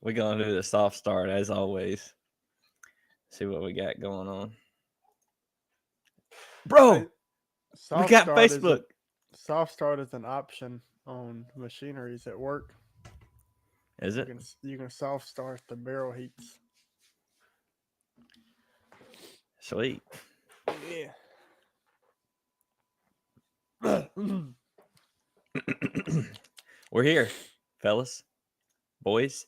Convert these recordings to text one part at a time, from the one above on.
We're going to do the soft start as always. See what we got going on. Bro, Hey, we soft got start is Facebook. a soft start is an option on machineries at work. Is You it? can you can soft start the barrel heats. Sweet. Yeah. We're here, fellas, boys.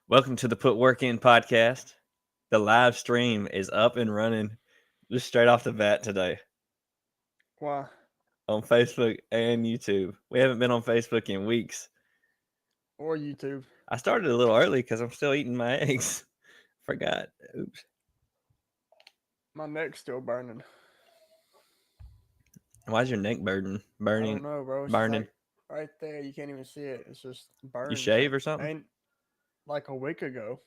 Welcome to the Put Work In podcast. The live stream is up and running just straight off the bat today Why? on Facebook and YouTube. We haven't been on Facebook in weeks. Or YouTube. I started a little early because I'm still eating my eggs. Forgot. Oops. My neck's still burning. Why's your neck burning? I don't know, bro. It's just Burning. like right there. You can't even see it. It's just You burns. shave or something? Ain't like a week ago.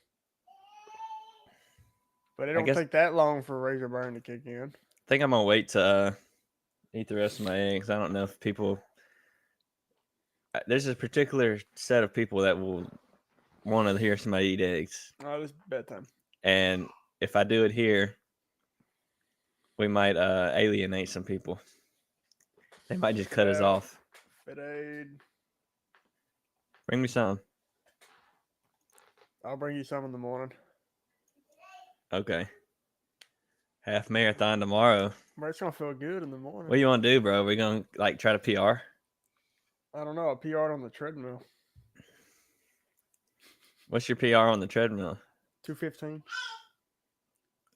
But it I don't guess take that long for a razor burn to kick in. I think I'm gonna wait to eat the rest of my eggs. I don't know if people. There's a particular set of people that will want to hear somebody eat eggs, Oh, it's bedtime. and if I do it here, we might alienate some people. They might just cut us Well, off. Fit Aid. Bring me some. I'll bring you some in the morning. Okay. Half marathon tomorrow. Bro, it's gonna feel good in the morning. What do you want to do, bro? We gonna like try to PR? I don't know. I PR'd on the treadmill. What's your PR on the treadmill? 215.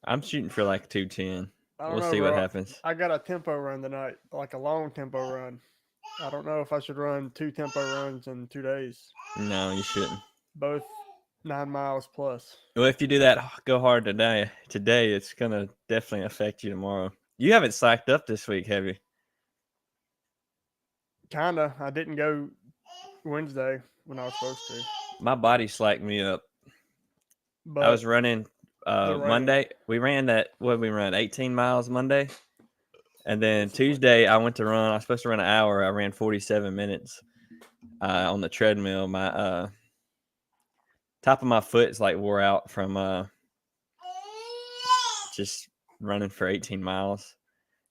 I'm shooting for like 210. I don't We'll know, see what bro. happens. I got a tempo run tonight, like a long tempo run. I don't know if I should run 2 tempo runs in 2 days. No, you shouldn't. Both 9 miles plus. Well, if you do that, go hard today, it's gonna definitely affect you tomorrow. You haven't psyched up this week, have you? Kinda. I didn't go Wednesday when I was supposed to. My body slacked me up. I was But running the rain. Monday. We ran that. What did we run? 18 miles Monday, and then Tuesday I went to run. I was supposed to run an hour. I ran 47 minutes on the treadmill. My top of my foot is like wore out from just running for 18 miles,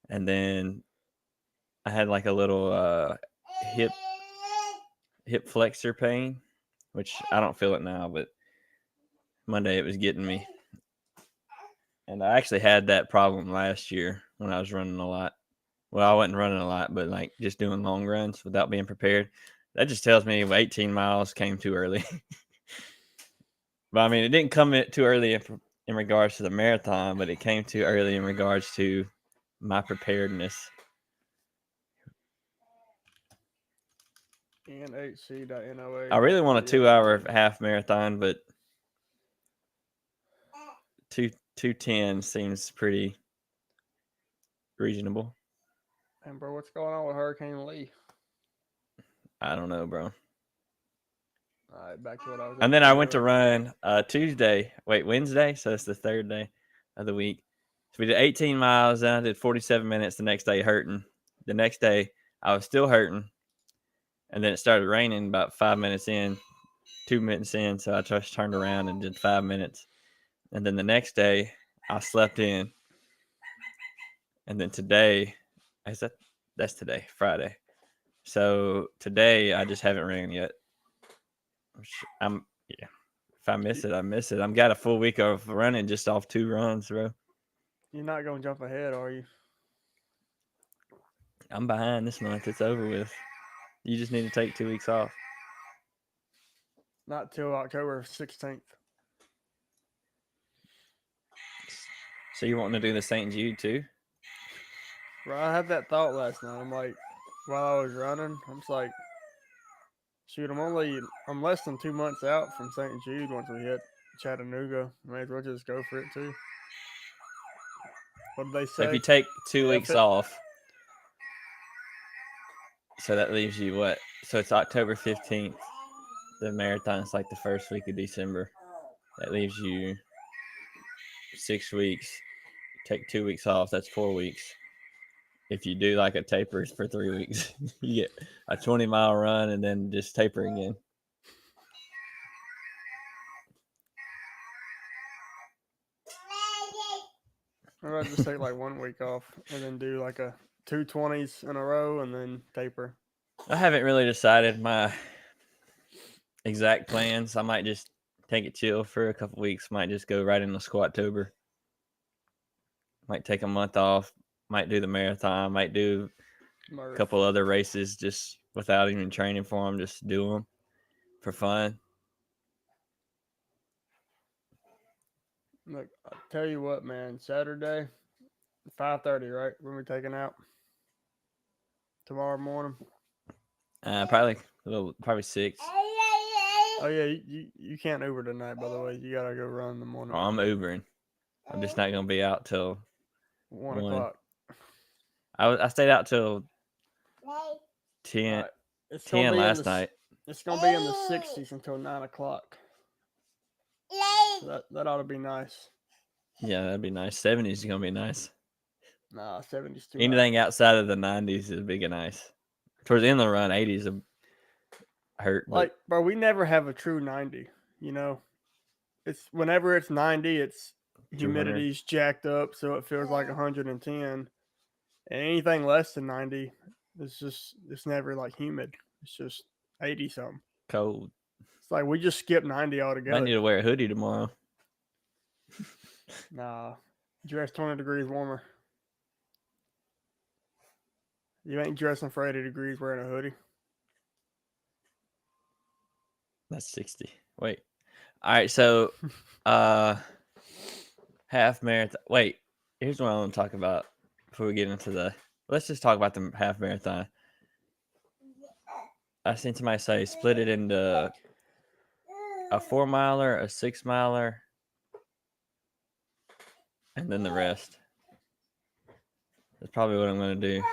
and then I had like a little hip flexor pain, which I don't feel it now, but Monday it was getting me. And I actually had that problem last year when I was running a lot. Well, I wasn't running a lot, but like just doing long runs without being prepared. That just tells me 18 miles came too early. But I mean, it didn't come too early in regards to the marathon, but it came too early in regards to my preparedness. I really want a 2-hour half marathon, but 210 seems pretty reasonable. And bro, what's going on with Hurricane Lee? I don't know, bro. All right, back to what I was. And then I went to run Wednesday, so it's the third day of the week. So we did 18 miles, then I did 47 minutes the next day hurting. The next day, I was still hurting. And then it started raining about 5 minutes in, 2 minutes in, so I just turned around and did 5 minutes. And then the next day, I slept in. And then today, that's today, Friday. So today, I just haven't ran yet. Yeah. If I miss it, I miss it. I've got a full week of running just off 2 runs, bro. You're not gonna jump ahead, are you? I'm behind this month. It's over with. You just need to take 2 weeks off. Not till October 16th. So you want to do the St. Jude too? Bro, I had that thought last night. I'm like, while I was running, I'm just like, shoot, I'm less than 2 months out from St. Jude once we hit Chattanooga. May as well just go for it too. What did they So if say? you take 2 F weeks it. off, so that leaves you what? So it's October 15th. The marathon's like the first week of December. That leaves you 6 weeks. Take 2 weeks off. That's 4 weeks. If you do like a taper for 3 weeks, you get a 20-mile run and then just taper again. I'd just take like 1 week off and then do like a 220s in a row and then taper. I haven't really decided my exact plans. I might just take it chill for a couple weeks. Might just go right into Squattober. Might take a month off. Might do the marathon. Might do a Murph. couple other races just without even training for them. Just do them for fun. Look, I'll tell you what, man. Saturday, 5:30, right? When we taking out tomorrow morning. Probably 6. Oh yeah, you can't Uber tonight. By the way, you gotta go run in the morning. Oh, I'm Ubering. I'm just not gonna be out till 1 1. o'clock. I stayed out till 10, Alright, it's 10 last night. It's gonna be in the 60s until 9 o'clock. So that ought to be nice. Yeah, that'd be nice. 70s is gonna be nice. Nah, 70s too high. Anything outside of the 90s is big and nice. Towards the end of the run, 80s will hurt. but Like, bro, we never have a true 90. You know, it's whenever it's 90, it's 200. humidity's jacked up, so it feels like 110. And anything less than 90, it's never like humid. It's just 80 something. cold. It's like we just skip 90 I altogether. need to wear a hoodie tomorrow. Nah, dress 20 degrees warmer. You ain't dressing for 80 degrees wearing a hoodie. That's 60. Wait. All right, so half marathon. Wait, here's what I want to talk about before we get into the. Let's just talk about the half marathon. I seen somebody say split it into a 4 miler, a 6 miler, and then the rest. That's probably what I'm going to do.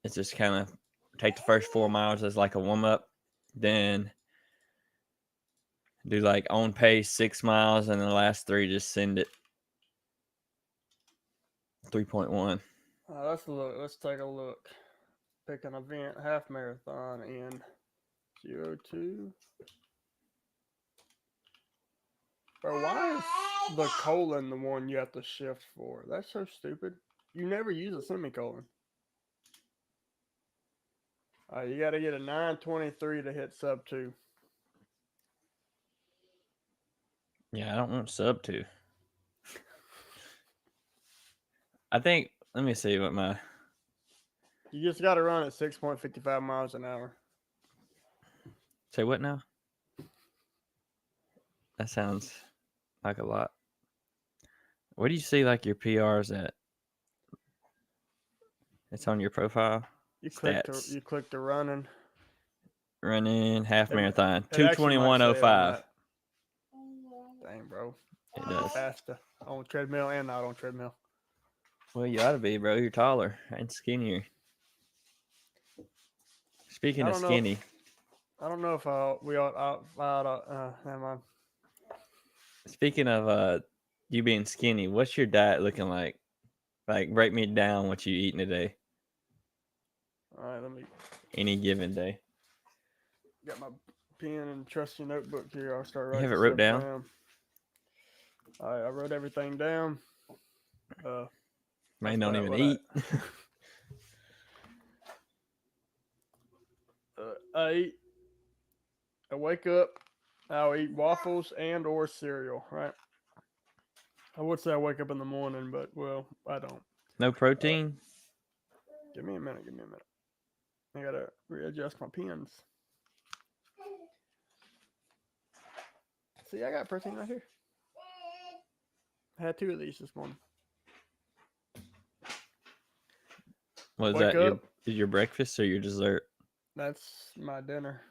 It's just kind of take the first 4 miles as like a warm up, then do like on pace 6 miles, and the last 3 just send it 3.1. Let's take a look. Pick an event, half marathon in 02. Bro, why is the colon the one you have to shift for? That's so stupid. You never use a semicolon. You got to get a 923 to hit sub 2. Yeah, I don't want sub 2. I think, let me see what my. You just got to run at 6.55 miles an hour. Say what now? That sounds like a lot. Where do you see like your PRs at? It's on your profile. You click Stats. to running. Running half marathon. It actually might say it on 2:21:05. that. Dang, bro. It does. Faster on treadmill and not on treadmill. Well, you ought to be, bro. You're taller and skinnier. Speaking I of don't know. skinny, I don't know if never mind. speaking of you being skinny, what's your diet looking like? Like, break me down what you eating today. All right, let me Any given day. get my pen and trusty notebook here. I'll start You writing. have it wrote stuff down? All right, I wrote everything down. Man, don't about even what eat. I wake up, I'll eat waffles and or cereal, right? I would say I wake up in the morning, but, well, I don't. No protein? Give me a minute. I got to readjust my pens. See, I got protein right here. I had 2 of these this morning. Was Wake that up. your breakfast or your dessert? That's my dinner.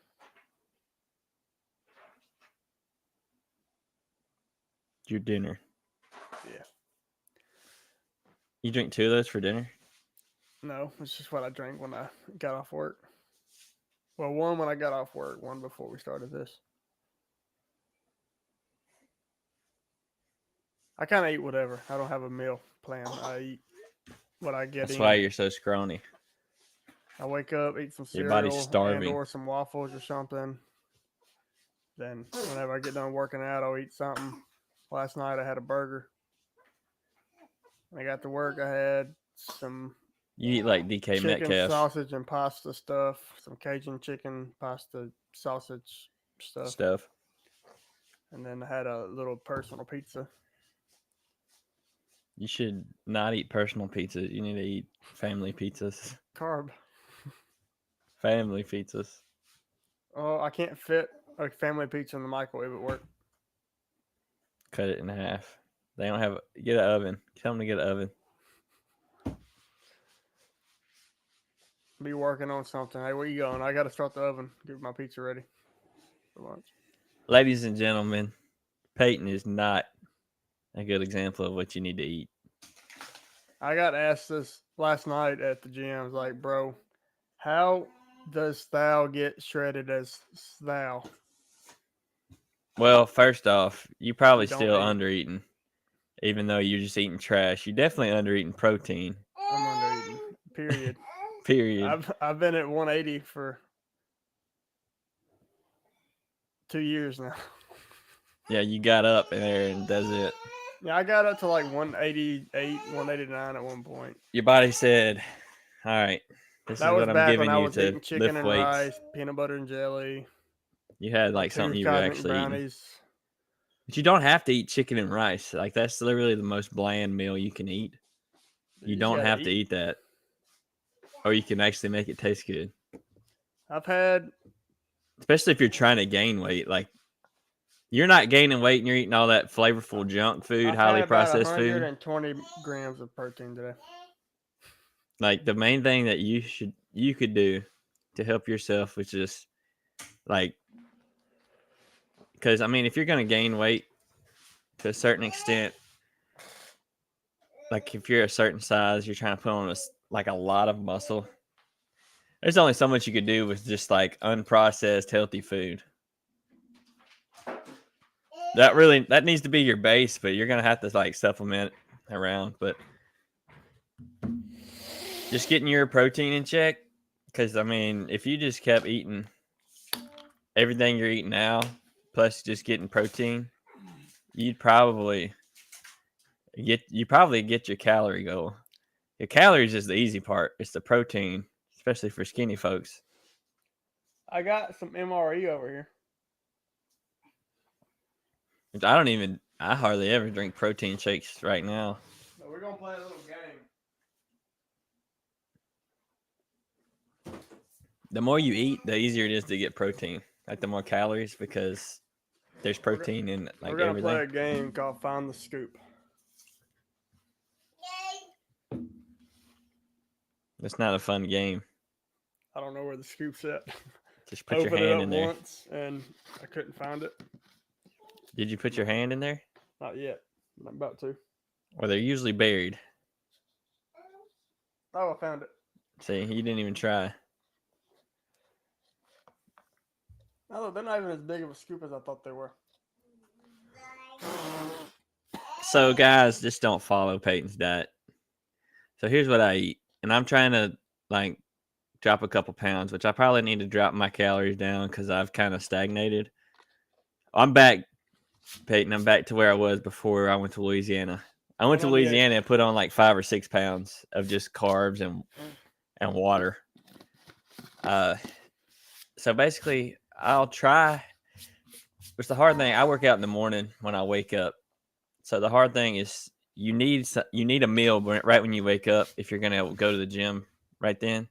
Your dinner. Yeah. You drink 2 of those for dinner? No, it's just what I drank when I got off work. Well, one when I got off work, one before we started this. I kind of eat whatever. I don't have a meal plan. I eat what I get That's in. why you're so scrawny. I wake up, eat some Your cereal body's starving. and or some waffles or something. Then whenever I get done working out, I'll eat something. Last night I had a burger. I got to work. I had some You eat like DK chicken, Metcalf sausage, and pasta stuff. Some Cajun chicken, pasta, sausage stuff. stuff. And then I had a little personal pizza. You should not eat personal pizzas. You need to eat family pizzas. Carb. Family pizzas. Oh, I can't fit a family pizza in the microwave at work. Cut it in half. They don't have. Get an oven. Tell them to get an oven. Be working on something. Hey, where you going? I got to start the oven. Get my pizza ready for lunch. Ladies and gentlemen, Peyton is not a good example of what you need to eat. I got asked this last night at the gym. I was like, bro, how does thou get shredded as thou? Well, first off, you probably You don't still eat. under eating, even though you're just eating trash. You're definitely under eating protein. I'm under eating. Period. Period. I've been at 180 for 2 years now. Yeah, you got up in there and that's it. Yeah, I got up to like 188, 189 at one point. Your body said, "All right, this That is was what I'm back giving when I you was to eating chicken lift and weights." rice, peanut butter and jelly, You had like two something you were cosmic actually eating. brownies. But you don't have to eat chicken and rice. Like that's literally the most bland meal you can eat. You just don't gotta have to eat that, or you can actually make it taste good. I've had Especially if you're trying to gain weight. Like you're not gaining weight and you're eating all that flavorful junk food, I've highly had about processed food. 120 grams of protein today. Like the main thing that you could do to help yourself was just like, because I mean, if you're gonna gain weight to a certain extent, like if you're a certain size, you're trying to put on a lot of muscle. There's only so much you could do with just like unprocessed healthy food. That needs to be your base, but you're gonna have to like supplement around. But just getting your protein in check, because I mean, if you just kept eating everything you're eating now, plus just getting protein, you'd probably get your calorie goal. Your calories is the easy part. It's the protein, especially for skinny folks. I got some MRE over here. I hardly ever drink protein shakes right now. So we're gonna play a little game. The more you eat, the easier it is to get protein. Like the more calories, because there's protein in like We're gonna everything. play a game called Find the Scoop. It's not a fun game. I don't know where the scoop's at. Just put your Opened it hand up in there. once and I couldn't find it. Did you put your hand in there? Not yet. But I'm about to. Well, they're usually buried. Oh, I found it. See, you didn't even try. Oh, they're not even as big of a scoop as I thought they were. So, guys, just don't follow Peyton's diet. So here's what I eat, and I'm trying to like drop a couple pounds, which I probably need to drop my calories down because I've kind of stagnated. I'm back, Peyton. I'm back to where I was before I went to Louisiana. I went to 198. Louisiana and put on like 5 or 6 pounds of just carbs and water. So basically, I'll try. It's the hard thing. I work out in the morning when I wake up. So the hard thing is you need a meal right when you wake up if you're gonna go to the gym right then,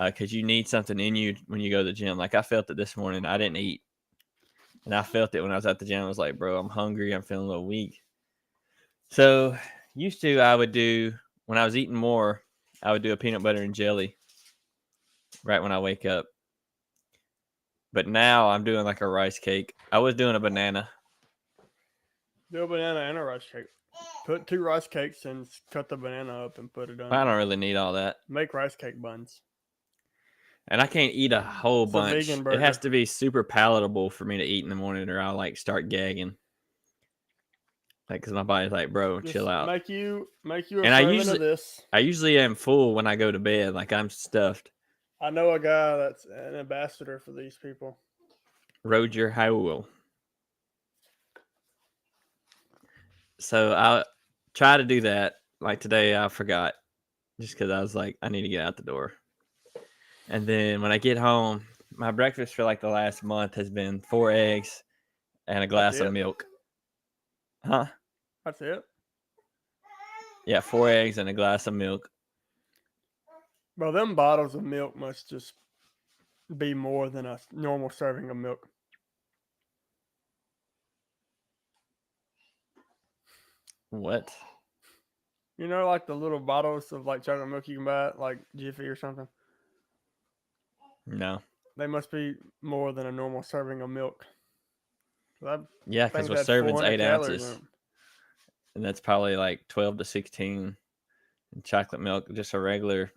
because you need something in you when you go to the gym. Like I felt it this morning. I didn't eat, and I felt it when I was at the gym. I was like, bro, I'm hungry. I'm feeling a little weak. So used to I would do when I was eating more, I would do a peanut butter and jelly right when I wake up. But now I'm doing like a rice cake. I was doing a banana. Do a banana and a rice cake. Put 2 rice cakes and cut the banana up and put it on. I don't really need all that. Make rice cake buns. And I can't eat a whole It's a bunch. vegan It has burger. to be super palatable for me to eat in the morning, or I'll like start gagging. Like, cause my body's like, bro, Just chill out. Make you a And I servant usually- of this. I usually am full when I go to bed. Like I'm stuffed. I know a guy that's an ambassador for these people. Roger Howell. So I'll try to do that. Like today, I forgot just because I was like, I need to get out the door. And then when I get home, my breakfast for like the last month has been 4 eggs and a glass of it? milk. Huh? That's it. Yeah, 4 eggs and a glass of milk. Bro, them bottles of milk must just be more than a normal serving of milk. What? You know, like the little bottles of like chocolate milk you can buy at like Jiffy or something. No. They must be more than a normal serving of milk. I Yeah, because think a that's serving's 400 8 calories in ounces. it. And that's probably like 12 to 16. And chocolate milk, just a regular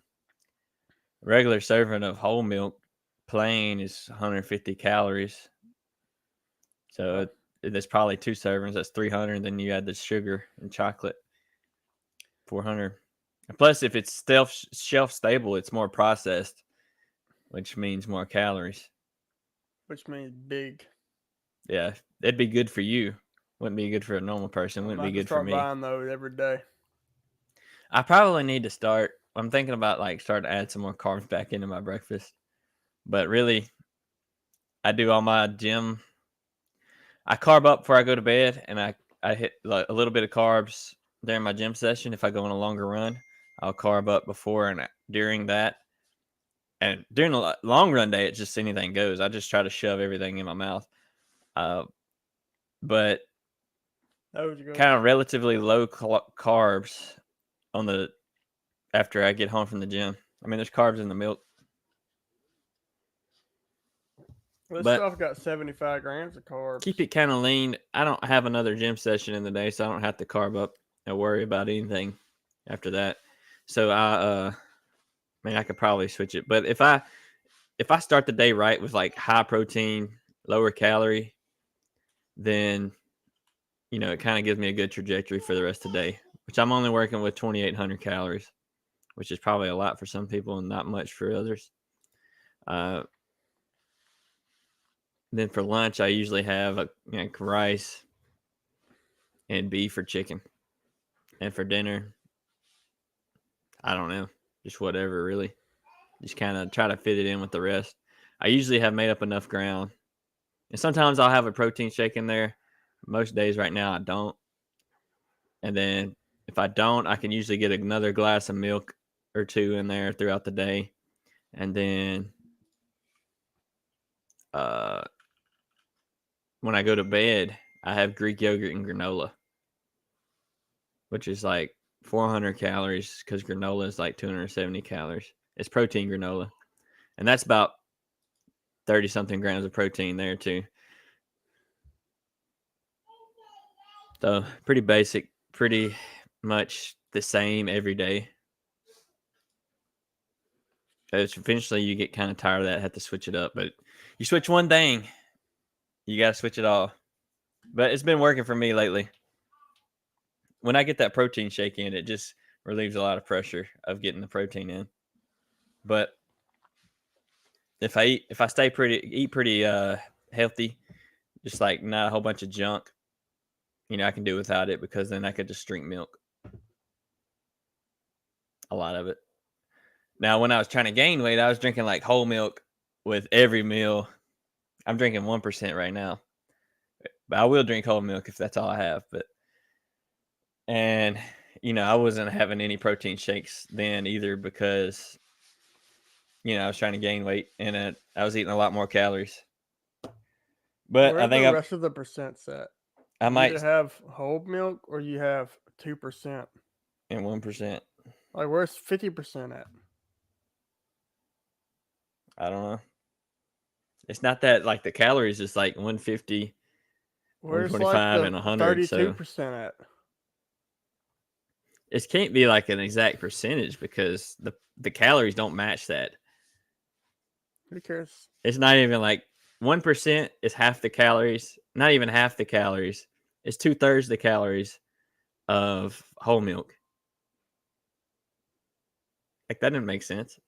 serving of whole milk, plain, is 150 calories. So there's probably 2 servings. That's 300. Then you add the sugar and chocolate, 400. And plus, if it's shelf stable, it's more processed, which means more calories. Which means big. Yeah, it'd be good for you. Wouldn't be good for a normal person. I'm Wouldn't about be to good for start me. buying those every day. I probably need to start. I'm thinking about like starting to add some more carbs back into my breakfast. But really, I do all my gym. I carb up before I go to bed, and I hit like a little bit of carbs during my gym session. If I go on a longer run, I'll carb up before and during that. And during the long run day, it's just anything goes. I just try to shove everything in my mouth. But kind of relatively low carbs on the after I get home from the gym. I mean, there's carbs in the milk. This But stuff got 75 grams of carbs. keep it kind of lean. I don't have another gym session in the day, so I don't have to carb up and worry about anything after that. So I mean, I could probably switch it. But if I start the day right with like high protein, lower calorie, then it kind of gives me a good trajectory for the rest of the day. Which I'm only working with 2,800 calories, which is probably a lot for some people and not much for others. Then for lunch, I usually have rice and beef or chicken. And for dinner, I don't know, just whatever, really. Just kind of try to fit it in with the rest. I usually have made up enough ground. And sometimes I'll have a protein shake in there. Most days right now, I don't. And then if I don't, I can usually get another glass of milk or 2 in there throughout the day. And then when I go to bed, I have Greek yogurt and granola, which is like 400 calories because granola is like 270 calories. It's protein granola. And that's about 30-something grams of protein there, too. So pretty basic, pretty much the same every day. Eventually, you get kind of tired of that, have to switch it up. But you switch one thing, you got to switch it all. But it's been working for me lately. When I get that protein shake in, it just relieves a lot of pressure of getting the protein in. But if I eat pretty healthy, just like not a whole bunch of junk, I can do without it because then I could just drink milk. A lot of it. Now, when I was trying to gain weight, I was drinking like whole milk with every meal. I'm drinking 1% right now. But I will drink whole milk if that's all I have. And I wasn't having any protein shakes then either because, I was trying to gain weight and I was eating a lot more calories. But Where I think the rest of the percent's at? I might either have whole milk or you have 2% and 1%. Like where's 50% at? I don't know. It's not that like the calories is like 150, Where's 125, like and the 100. So 32% at? it can't be like an exact percentage because the calories don't match that. Who cares? It's not even like 1% is half the calories. Not even half the calories. It's 2/3 the calories of whole milk. Like that didn't make sense.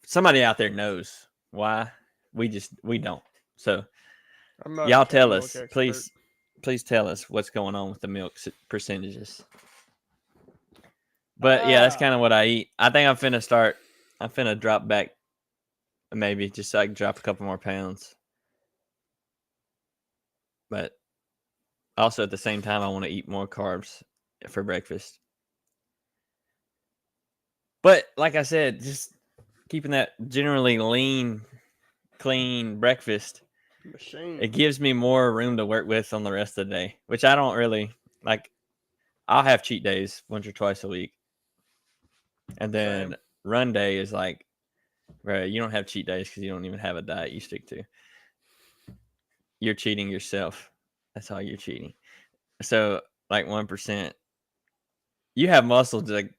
Somebody out there knows why. We don't. So y'all tell us, please tell us what's going on with the milk percentages. But yeah, that's kind of what I eat. I think I'm finna drop back, maybe just so I can drop a couple more pounds. But also at the same time, I want to eat more carbs for breakfast. But like I said, just keeping that generally lean, clean breakfast, Machine. it gives me more room to work with on the rest of the day, which I don't really like. I'll have cheat days once or twice a week. And then Same. run day is like, bro, you don't have cheat days because you don't even have a diet you stick to. You're cheating yourself. That's all you're cheating. So, like 1%, you have muscles like,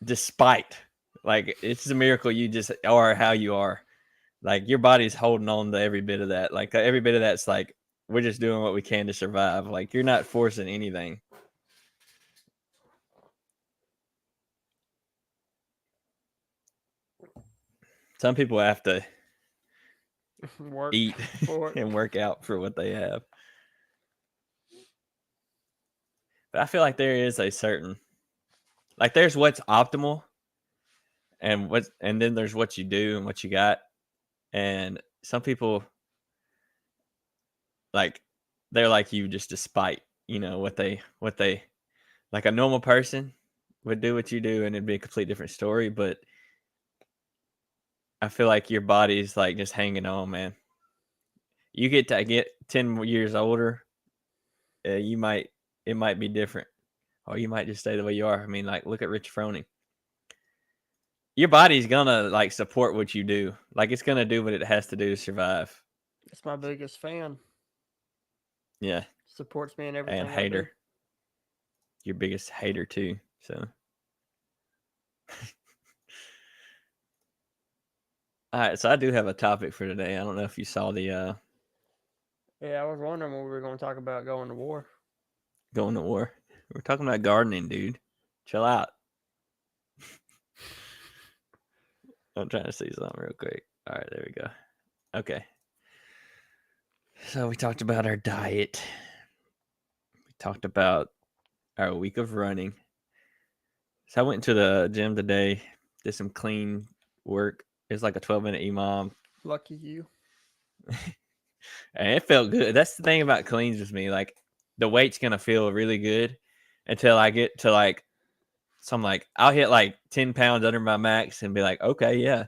despite, like, it's a miracle you just are how you are. Like, your body's holding on to every bit of that. Like, every bit of that's like, we're just doing what we can to survive. Like, you're not forcing anything. Some people have to Work eat for it. and work out for what they have. But I feel like there is a certain, like, there's what's optimal, and then there's what you do and what you got. And some people, like, they're like you just despite, what they like, a normal person would do what you do and it'd be a complete different story. But I feel like your body's like just hanging on, man. You get 10 years older, it might be different, or you might just stay the way you are. I mean, like, look at Rich Froning. Your body's gonna like support what you do. Like, it's gonna do what it has to do to survive. That's my biggest fan. Yeah, Supports me in everything and I do. hater. Your biggest hater too. So, all right. So I do have a topic for today. I don't know if you saw the Yeah, I was wondering when we were going to talk about going to war. going to war. We're talking about gardening, dude. Chill out. I'm trying to see something real quick. All right, there we go. Okay. So we talked about our diet. We talked about our week of running. So I went to the gym today, did some clean work. It was like a 12-minute EMOM. Lucky you. And it felt good. That's the thing about cleans with me. Like, the weight's gonna feel really good until I get to like, so I'm like, I'll hit like 10 pounds under my max and be like, okay, yeah.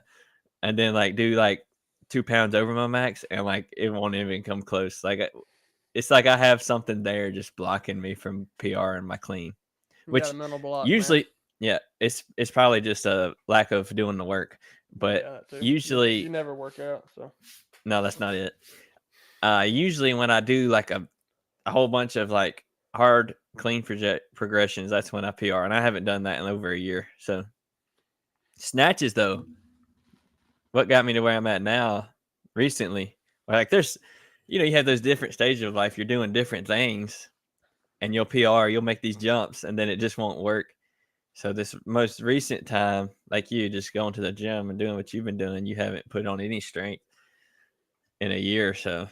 And then like do like 2 pounds over my max and like it won't even come close. Like, it's like I have something there just blocking me from PR and my clean. You Which got a mental block, usually, man. yeah, it's probably just a lack of doing the work. But Yeah, that too. usually, you never work out, so no, that's not it. Usually when I do like a whole bunch of like hard clean progressions, that's when I PR, and I haven't done that in over a year. So snatches, though, what got me to where I'm at now recently, like, there's, you have those different stages of life. You're doing different things and you'll PR, you'll make these jumps and then it just won't work. So this most recent time, like you just going to the gym and doing what you've been doing, you haven't put on any strength in a year or so.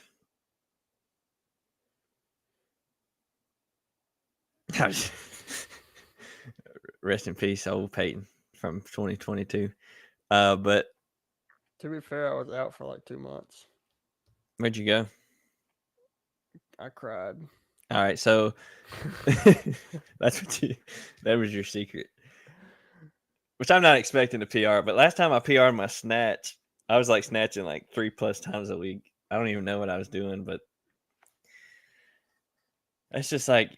Rest in peace, old Peyton from 2022. But to be fair, I was out for like 2 months. where'd you go? I cried. All right, so that was your secret, which I'm not expecting to PR. But last time I PR'd my snatch, I was like snatching like 3+ times a week. I don't even know what I was doing, but it's just like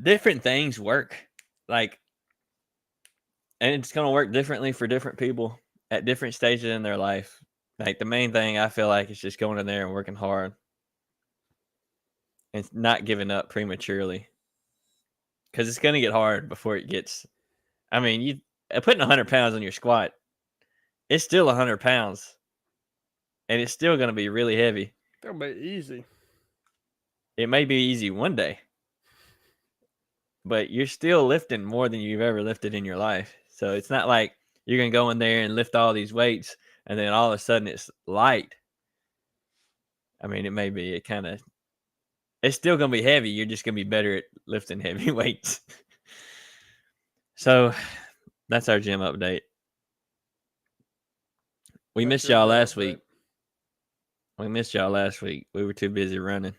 different things work, like, and it's gonna work differently for different people at different stages in their life. Like, the main thing I feel like is just going in there and working hard and not giving up prematurely, because it's gonna get hard before it gets. I mean, you putting 100 pounds on your squat, it's still 100 pounds, and it's still gonna be really heavy. It'll be easy. It may be easy one day, but you're still lifting more than you've ever lifted in your life. So it's not like you're gonna go in there and lift all these weights and then all of a sudden it's light. I mean, it may be. It's still gonna be heavy. You're just gonna be better at lifting heavy weights. So that's our gym update. We That's missed your y'all gym last update. week. We missed y'all last week. We were too busy running.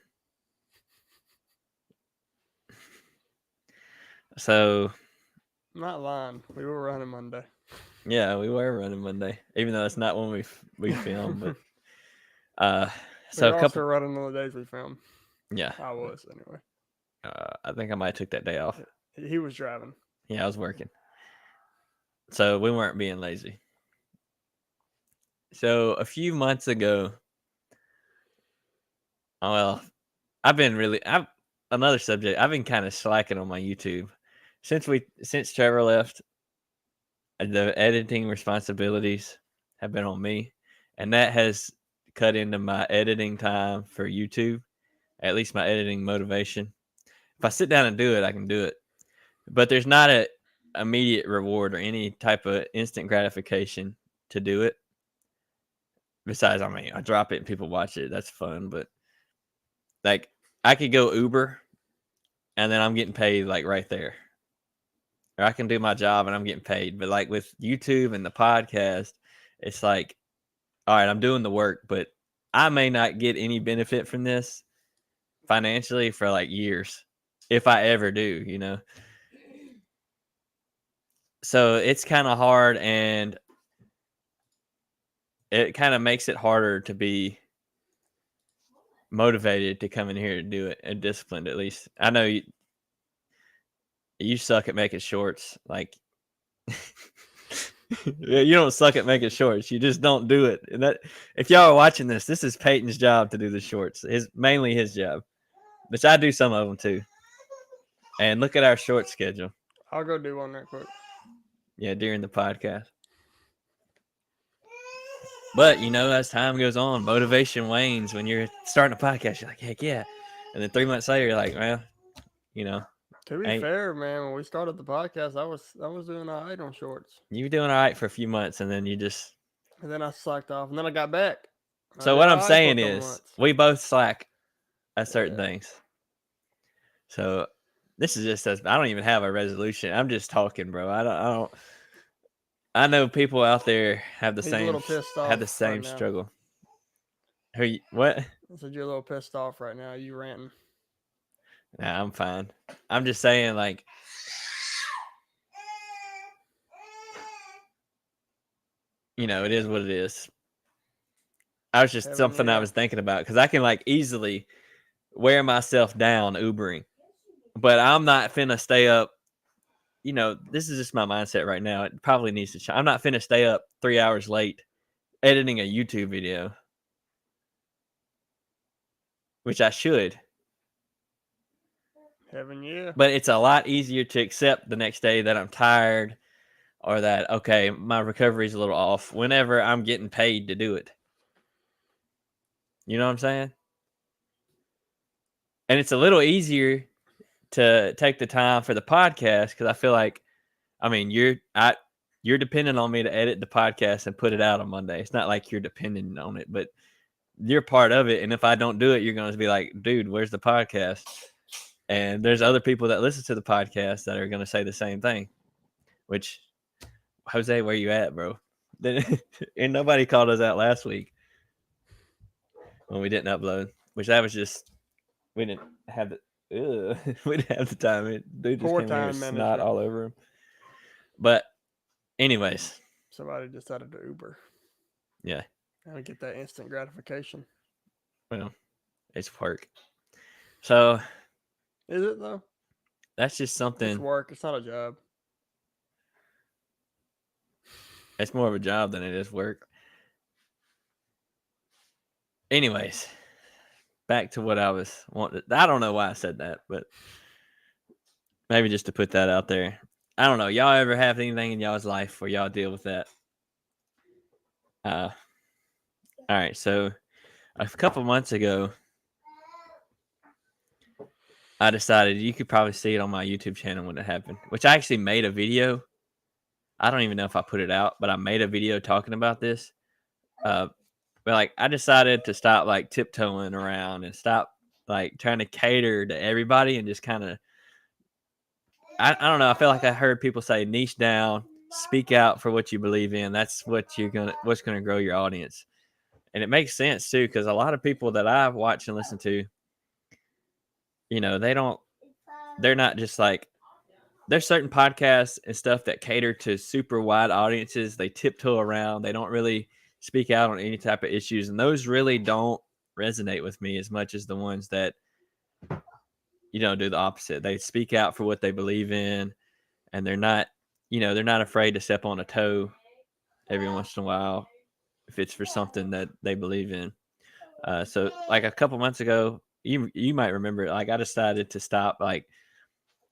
So I'm not lying. We were running Monday. yeah, we were running Monday, even though it's not when we filmed. But we so were a also couple. running on the days we filmed. Yeah, I was anyway. I think I might have took that day off. He was driving. Yeah, I was working, so we weren't being lazy. So a few months ago, well, I've another subject. I've been kind of slacking on my YouTube since Trevor left. The editing responsibilities have been on me, and that has cut into my editing time for YouTube, at least my editing motivation. If I sit down and do it, I can do it, but there's not a immediate reward or any type of instant gratification to do it. Besides, I mean, I drop it and people watch it. That's fun, but like I could go Uber and then I'm getting paid like right there. Or I can do my job and I'm getting paid. But like with YouTube and the podcast, it's like, all right, I'm doing the work, but I may not get any benefit from this financially for like years, if I ever do, you know. So it's kind of hard, and it kind of makes it harder to be motivated to come in here to do it and disciplined. At least I know you suck at making shorts. Like yeah, you don't suck at making shorts. You just don't do it. And that if y'all are watching this is Peyton's job to do the shorts. Mainly his job, which I do some of them too. And look at our short schedule. I'll go do one right quick. Yeah, during the podcast. But you know, as time goes on, motivation wanes. When you're starting a podcast, you're like, heck yeah. And then 3 months later, you're like, well, you know, To be fair, man, when we started the podcast, I was doing all right on shorts. you were doing all right for a few months, and then you just. And then I slacked off, and then I got back. So what I'm saying is, we both slack at certain things. So this is just us. I don't even have a resolution. I'm just talking, bro. I don't. I know people out there have the He's a same little pissed off have the same right now. struggle. What? I said you're a little pissed off right now. You ranting. Nah, I'm fine. I'm just saying, like, you know, it is what it is. I was just something I was thinking about because I can like easily wear myself down Ubering, but I'm not finna stay up. You know, this is just my mindset right now. It probably needs to change. I'm not finna stay up 3 hours late editing a YouTube video, which I should. Heaven, yeah. But it's a lot easier to accept the next day that I'm tired or that, okay, my recovery's a little off whenever I'm getting paid to do it. You know what I'm saying? And it's a little easier to take the time for the podcast because I feel like, I mean, you're dependent on me to edit the podcast and put it out on Monday. It's not like you're dependent on it, but you're part of it. And if I don't do it, you're going to be like, dude, where's the podcast? And there's other people that listen to the podcast that are going to say the same thing, which, Jose, where you at, bro? And nobody called us out last week when we didn't upload, which that was just, we didn't have we didn't have the time. Dude just came here with snot all over him. But anyways. Somebody decided to Uber. Yeah. And get that instant gratification. Well, it's work. So. Is it though? That's just something. It's work. It's not a job. It's more of a job than it is work. Anyways, back to what I was wanting. I don't know why I said that, but maybe just to put that out there. I don't know. Y'all ever have anything in y'all's life where y'all deal with that? All right. So a couple months ago, I decided you could probably see it on my YouTube channel when it happened, which I actually made a video. I don't even know if I put it out, but I made a video talking about this. But like, I decided to stop like tiptoeing around and stop like trying to cater to everybody and just kind of, I don't know. I feel like I heard people say niche down, speak out for what you believe in. That's what's gonna grow your audience. And it makes sense too, because a lot of people that I watch and listen to, they're not just like, there's certain podcasts and stuff that cater to super wide audiences. They tiptoe around. They don't really speak out on any type of issues. And those really don't resonate with me as much as the ones that, do the opposite. They speak out for what they believe in, and they're not afraid to step on a toe every once in a while if it's for something that they believe in. So like a couple months ago, you might remember, like I decided to stop. Like,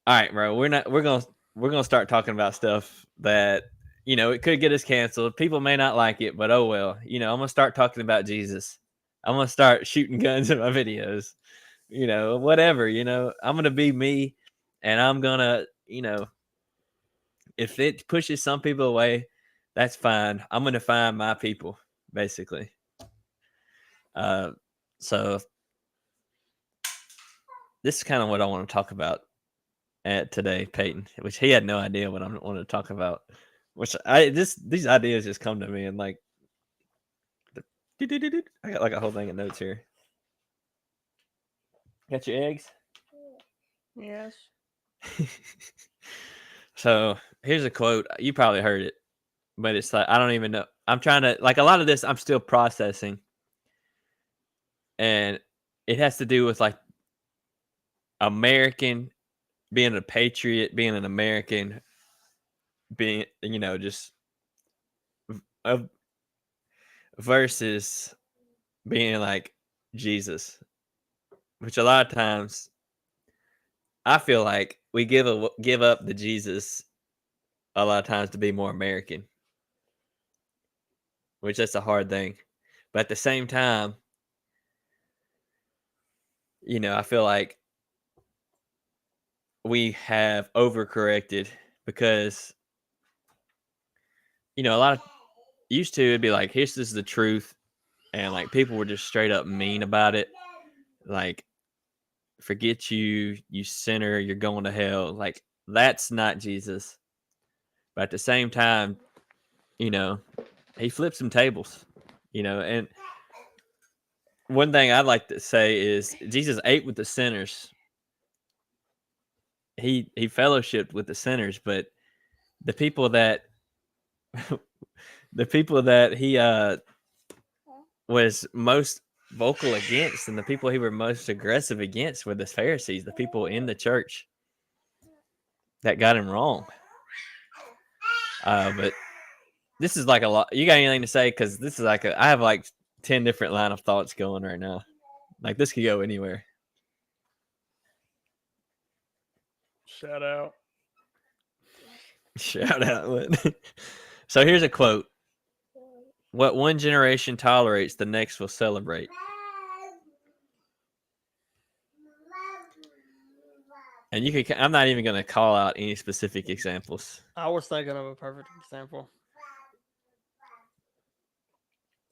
all right, bro, we're gonna start talking about stuff that it could get us canceled. People may not like it, but oh well. I'm gonna start talking about Jesus. I'm gonna start shooting guns in my videos. Whatever. I'm gonna be me, and I'm gonna if it pushes some people away, that's fine. I'm gonna find my people, basically. So this is kind of what I want to talk about today, Peyton, which he had no idea what I wanted to talk about. Which these ideas just come to me, and like, I got like a whole thing of notes here. Got your eggs? Yes. So here's a quote. You probably heard it, but it's like, I don't even know. I'm trying to, like, a lot of this I'm still processing, and it has to do with like American, being a patriot, being an American, being just versus being like Jesus, which a lot of times I feel like we give up the Jesus a lot of times to be more American, which that's a hard thing. But at the same time, I feel like we have overcorrected because, a lot of used to, it'd be like, this is the truth. And like people were just straight up mean about it. Like, forget you sinner, you're going to hell. Like, that's not Jesus. But at the same time, he flipped some tables, and one thing I'd like to say is Jesus ate with the sinners. He fellowshiped with the sinners, but the people that he was most vocal against, and the people he were most aggressive against, were the Pharisees, the people in the church that got him wrong. But this is like a lot. You got anything to say? Because this is like I have like 10 different line of thoughts going right now. Like, this could go anywhere. Shout out. Shout out. So here's a quote. What one generation tolerates, the next will celebrate. And I'm not even going to call out any specific examples. I was thinking of a perfect example.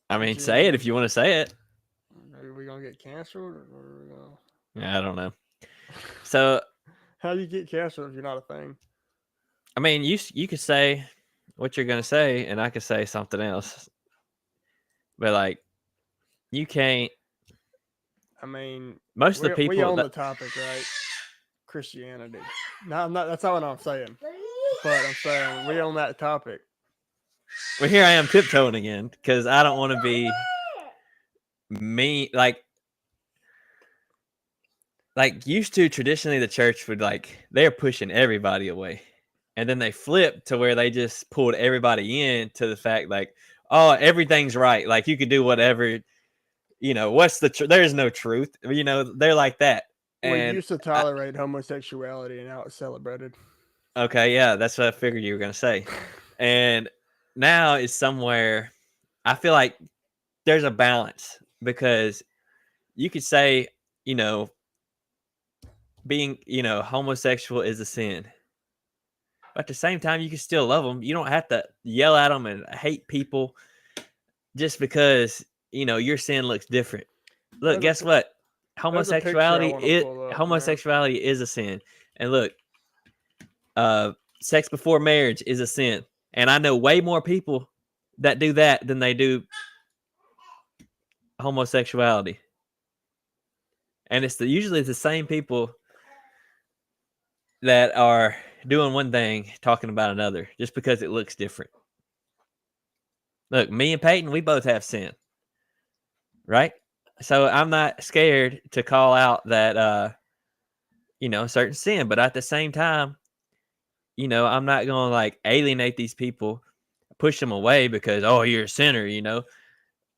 I mean, say it if you want to say it. Are we going to get canceled? Or are we gonna... I don't know. So, how do you get canceled if you're not a thing? I mean, you could say what you're going to say, and I could say something else. But, like, you can't. I mean, most of the people. We own the topic, right? Christianity. No, I'm not. That's not what I'm saying. But I'm saying we own that topic. Well, here I am tiptoeing again because I don't want to be mean. Like used to, traditionally, the church would they're pushing everybody away, and then they flipped to where they just pulled everybody in to the fact oh, everything's right. Like, you could do whatever. What's the truth? There's no truth. They're like that. We used to tolerate homosexuality, and now it's celebrated. Okay, yeah, that's what I figured you were going to say. And now it's somewhere, I feel like there's a balance, because you could say, being, homosexual is a sin. But at the same time, you can still love them. You don't have to yell at them and hate people just because, your sin looks different. Look, guess what? Homosexuality is a sin. And look, sex before marriage is a sin. And I know way more people that do that than they do homosexuality. And it's usually the same people that are doing one thing, talking about another, just because it looks different. Look, me and Peyton, we both have sin, right? So I'm not scared to call out that, certain sin. But at the same time, I'm not going to like alienate these people, push them away because, oh, you're a sinner,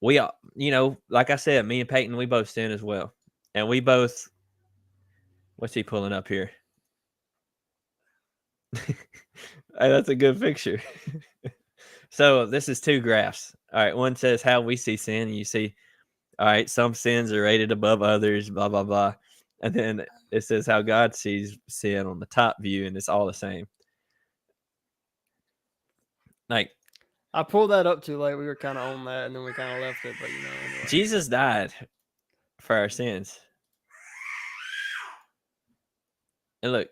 We all, like I said, me and Peyton, we both sin as well. And we both, what's he pulling up here? Hey, that's a good picture. So this is 2 graphs. All right, one says how we see sin, and you see, all right, some sins are rated above others, blah, blah, blah. And then it says how God sees sin on the top view, and it's all the same. Like, I pulled that up too late. We were kind of on that, and then we kind of left it. But anyway. Jesus died for our sins. And look,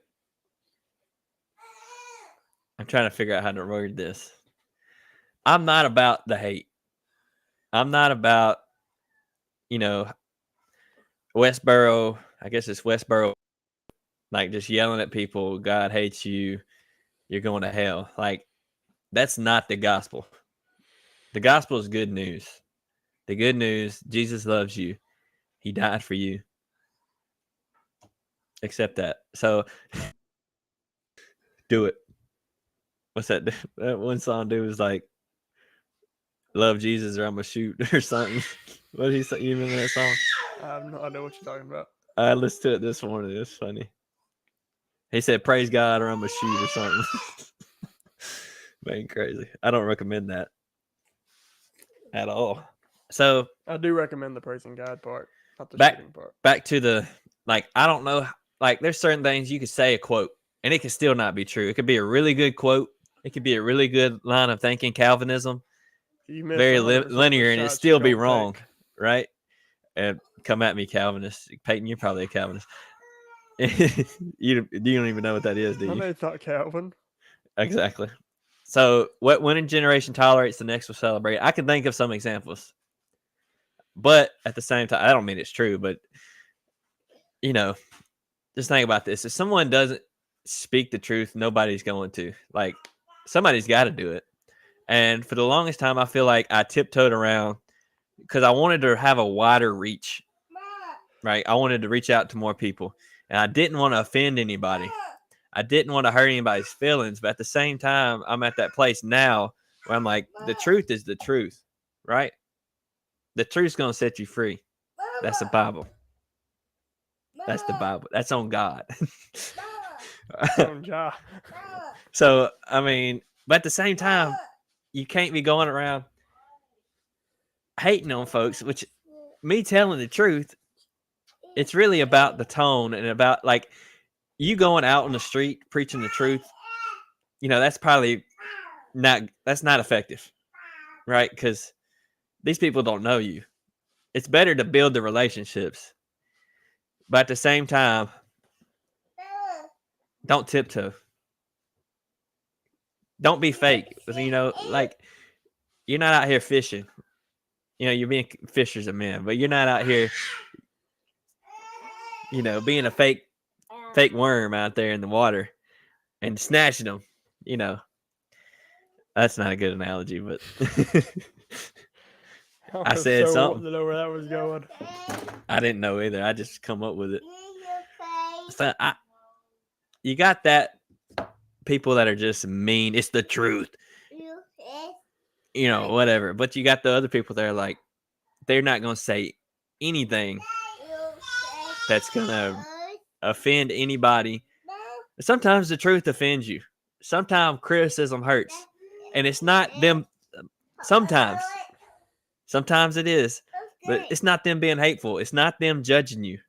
I'm trying to figure out how to word this. I'm not about the hate. I'm not about, Westboro. I guess it's Westboro, like just yelling at people, God hates you, you're going to hell. Like, that's not the gospel. The gospel is good news. The good news, Jesus loves you. He died for you. Accept that. So, do it. What's that? That one song dude was like, love Jesus or I'm going to shoot or something. What did he say? You remember that song? I have no idea what you're talking about. I listened to it this morning. It's funny. He said, praise God or I'm going to shoot or something. Man, crazy. I don't recommend that at all. So I do recommend the praising God part, not the shooting part. Back to the, I don't know. There's certain things you could say a quote and it could still not be true. It could be a really good quote. It could be a really good line of thinking, Calvinism, very linear, and it still be wrong, right? And come at me, Calvinist. Peyton, you're probably a Calvinist. You don't even know what that is, do you? I may have thought Calvin. Exactly. So what one generation tolerates, the next will celebrate. I can think of some examples. But at the same time, I don't mean it's true, but just think about this. If someone doesn't speak the truth, nobody's going to. Somebody's got to do it. And for the longest time, I feel like I tiptoed around because I wanted to have a wider reach, right? I wanted to reach out to more people. And I didn't want to offend anybody. I didn't want to hurt anybody's feelings. But at the same time, I'm at that place now where I'm like, the truth is the truth, right? The truth's going to set you free. That's the Bible. That's the Bible. That's on God. On God. So, but at the same time, you can't be going around hating on folks, which me telling the truth, it's really about the tone and about you going out on the street preaching the truth. That's probably that's not effective, right? Because these people don't know you. It's better to build the relationships. But at the same time, don't tiptoe. Don't be fake. You're not out here fishing. You're being fishers of men, but you're not out here, being a fake worm out there in the water and snatching them. That's not a good analogy, but I said something. I know where that was going. I didn't know either. I just come up with it. So you got that people that are just mean. It's the truth. Whatever. But you got the other people that are they're not going to say anything that's going to offend anybody. Sometimes the truth offends you. Sometimes criticism hurts. And it's not them. Sometimes it is. But it's not them being hateful. It's not them judging you.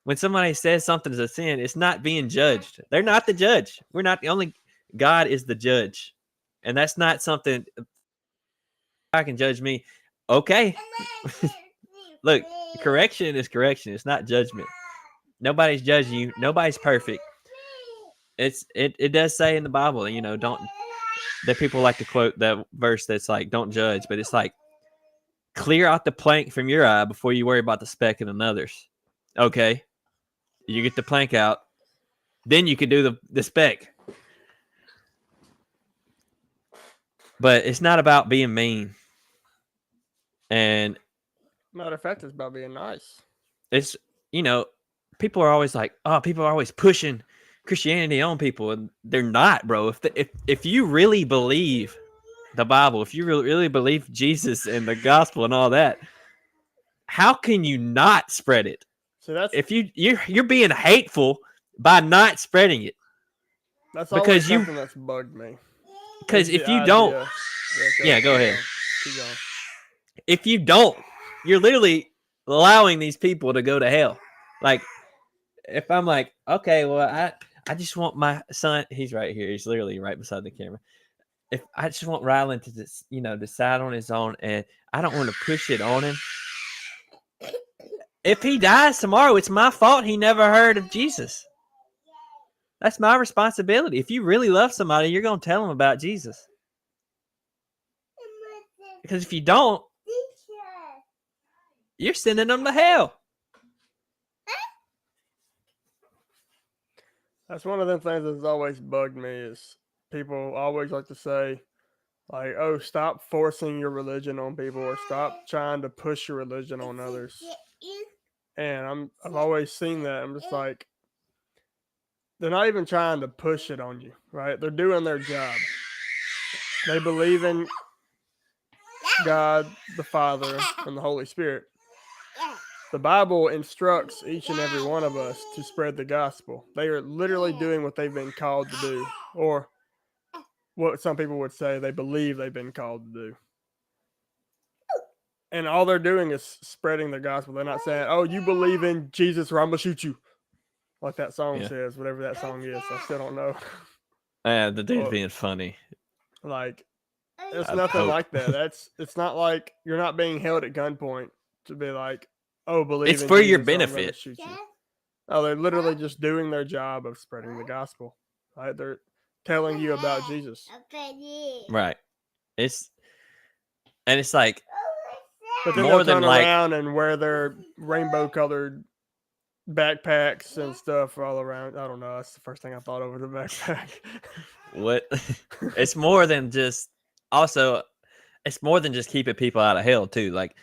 When somebody says something is a sin, it's not being judged. They're not the judge. We're not the only. God is the judge. And that's not something I can judge me. Okay. Look, correction is correction. It's not judgment. Nobody's judging you. Nobody's perfect. it does say in the Bible, don't that people like to quote that verse that's like, don't judge, but it's like, clear out the plank from your eye before you worry about the speck in another's. Okay, you get the plank out, then you can do the speck. But it's not about being mean. And Matter of fact, it's about being nice. it's, people are always like, oh, people are always pushing Christianity on people, and they're not, bro. If you really believe the Bible, if you really believe Jesus and the gospel and all that, how can you not spread it? So that's If you're being hateful by not spreading it. That's Because always something that's bugged me. Because Is if the you don't, idea- go ahead. Keep going. If you don't, you're literally allowing these people to go to hell. Like, if I'm like, okay, well, I just want my son. He's right here. He's literally right beside the camera. If I just want Rylan to just, decide on his own, and I don't want to push it on him. If he dies tomorrow, it's my fault he never heard of Jesus. That's my responsibility. If you really love somebody, you're going to tell them about Jesus. Because if you don't, you're sending them to hell. That's one of the things that's always bugged me is people always like to say, like, oh, stop forcing your religion on people or stop trying to push your religion on others. And I've always seen that. I'm just like, they're not even trying to push it on you, right? They're doing their job. They believe in God, the Father, and the Holy Spirit. The Bible instructs each and every one of us to spread the gospel. They are literally doing what they've been called to do, or what some people would say they believe they've been called to do. And all they're doing is spreading the gospel. They're not saying, oh, you believe in Jesus or I'm going to shoot you. Like that song says, whatever that song is. I still don't know. The dude's being funny. Like, it's nothing like that. It's not like you're not being held at gunpoint to be like, oh, believe it's in for Jesus your or I'm gonna benefit. shoot you. Oh, they're literally just doing their job of spreading the gospel. Right? They're telling you about Jesus. Right. It's like, but then more they'll than turn like around and wear their rainbow colored backpacks and stuff all around. I don't know. That's the first thing I thought over the backpack. What? It's more than just. Also, it's more than just keeping people out of hell too. Like,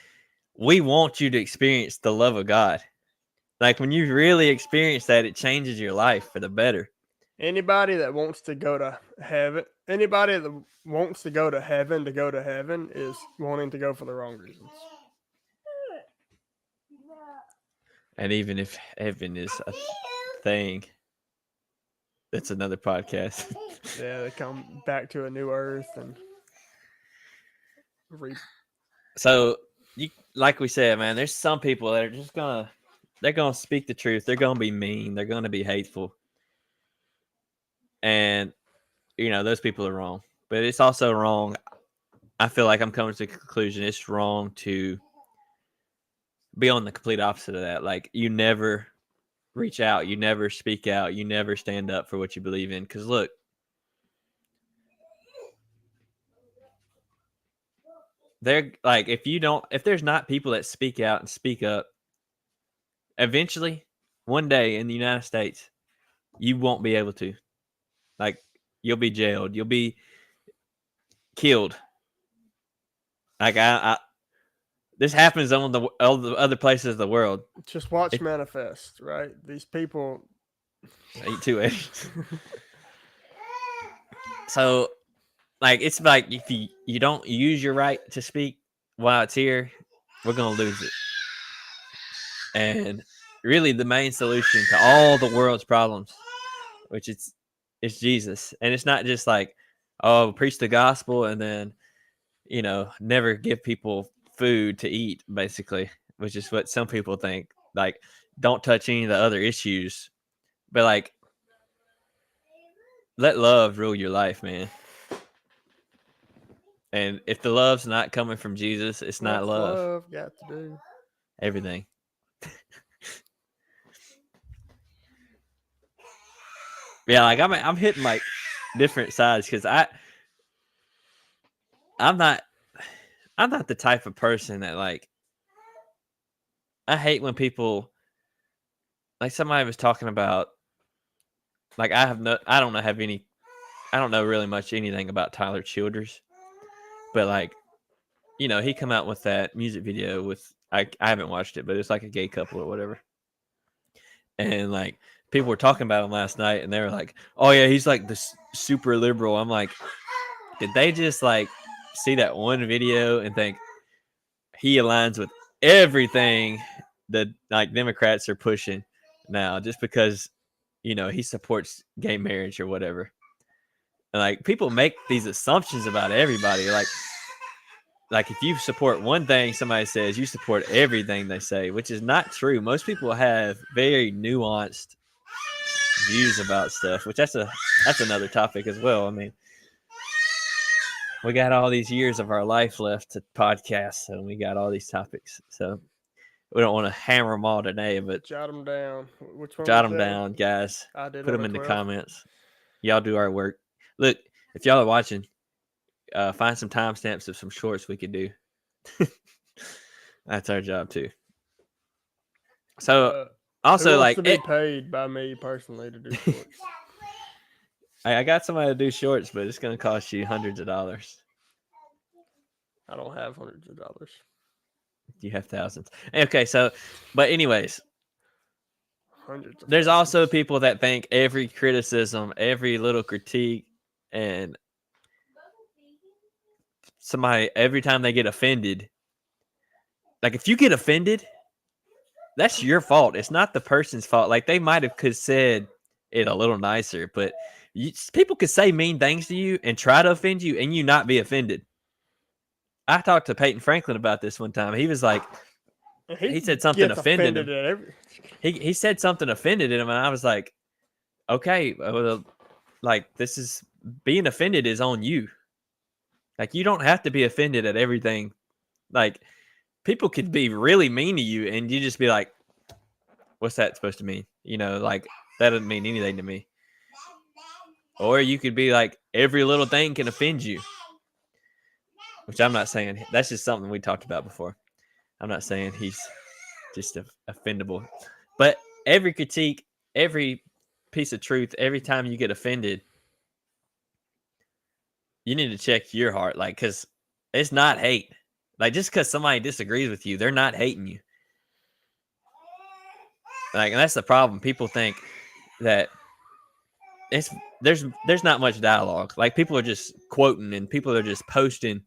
we want you to experience the love of God. Like, when you really experience that, it changes your life for the better. Anybody that wants to go to heaven, anybody that wants to go to heaven is wanting to go for the wrong reasons. And even if heaven is a thing, that's another podcast. Yeah, they come back to a new earth and So, like we said, man, there's some people that are just they're gonna speak the truth. They're gonna be mean. They're gonna be hateful. And, those people are wrong. But it's also wrong. I feel like I'm coming to the conclusion it's wrong to be on the complete opposite of that. Like, you never reach out. You never speak out. You never stand up for what you believe in. Because, look, they're like, if there's not people that speak out and speak up, eventually, one day in the United States, you won't be able to. Like, you'll be jailed. You'll be killed. Like, this happens on all the other places of the world. Just watch Manifest, right? These people eat 280. So, like, it's like, if you don't use your right to speak while it's here, we're gonna lose it. And really, the main solution to all the world's problems, which it's Jesus. And it's not just like, oh, preach the gospel and then, never give people food to eat, basically, which is what some people think. Like, don't touch any of the other issues, but like, let love rule your life, man. And if the love's not coming from Jesus, it's not love. Love got to do everything. Yeah, like I'm hitting like different sides because I'm not the type of person that like I hate when people like somebody was talking about like I don't know really much anything about Tyler Childers, but like he come out with that music video with I haven't watched it, but it's like a gay couple or whatever. And like people were talking about him last night and they were like, "Oh yeah, he's like this super liberal." I'm like, did they just like see that one video and think he aligns with everything that like Democrats are pushing now just because he supports gay marriage or whatever? And like people make these assumptions about everybody. Like if you support one thing somebody says, you support everything they say, which is not true. Most people have very nuanced views about stuff, which that's another topic as well. I mean, we got all these years of our life left to podcast, and we got all these topics. So we don't want to hammer them all today, but Jot them down. Which one jot was them that? down, guys. I did Put them number in the 12. comments. Y'all do our work. Look, if y'all are watching, find some timestamps of some shorts we could do. That's our job too. So Who also wants like to be paid by me personally to do shorts? I got somebody to do shorts, but it's going to cost you hundreds of dollars. I don't have hundreds of dollars. You have thousands. Okay, so, but anyways, Hundreds of there's thousands. also people that think every criticism, every little critique, and somebody, every time they get offended, like if you get offended, that's your fault. It's not the person's fault. Like they might have could said it a little nicer, but people could say mean things to you and try to offend you and you not be offended. I talked to Peyton Franklin about this one time. He was like, he said something offended him. He said something offended him, and I was like, okay, well, like this is being offended is on you. Like you don't have to be offended at everything. Like people could be really mean to you, and you just be like, what's that supposed to mean? Like that doesn't mean anything to me. Or you could be like, every little thing can offend you. Which I'm not saying. That's just something we talked about before. I'm not saying he's just offendable. But every critique, every piece of truth, every time you get offended, you need to check your heart. Like, because it's not hate. Like, just because somebody disagrees with you, they're not hating you. Like, and that's the problem. People think that there's not much dialogue. Like, people are just quoting and people are just posting,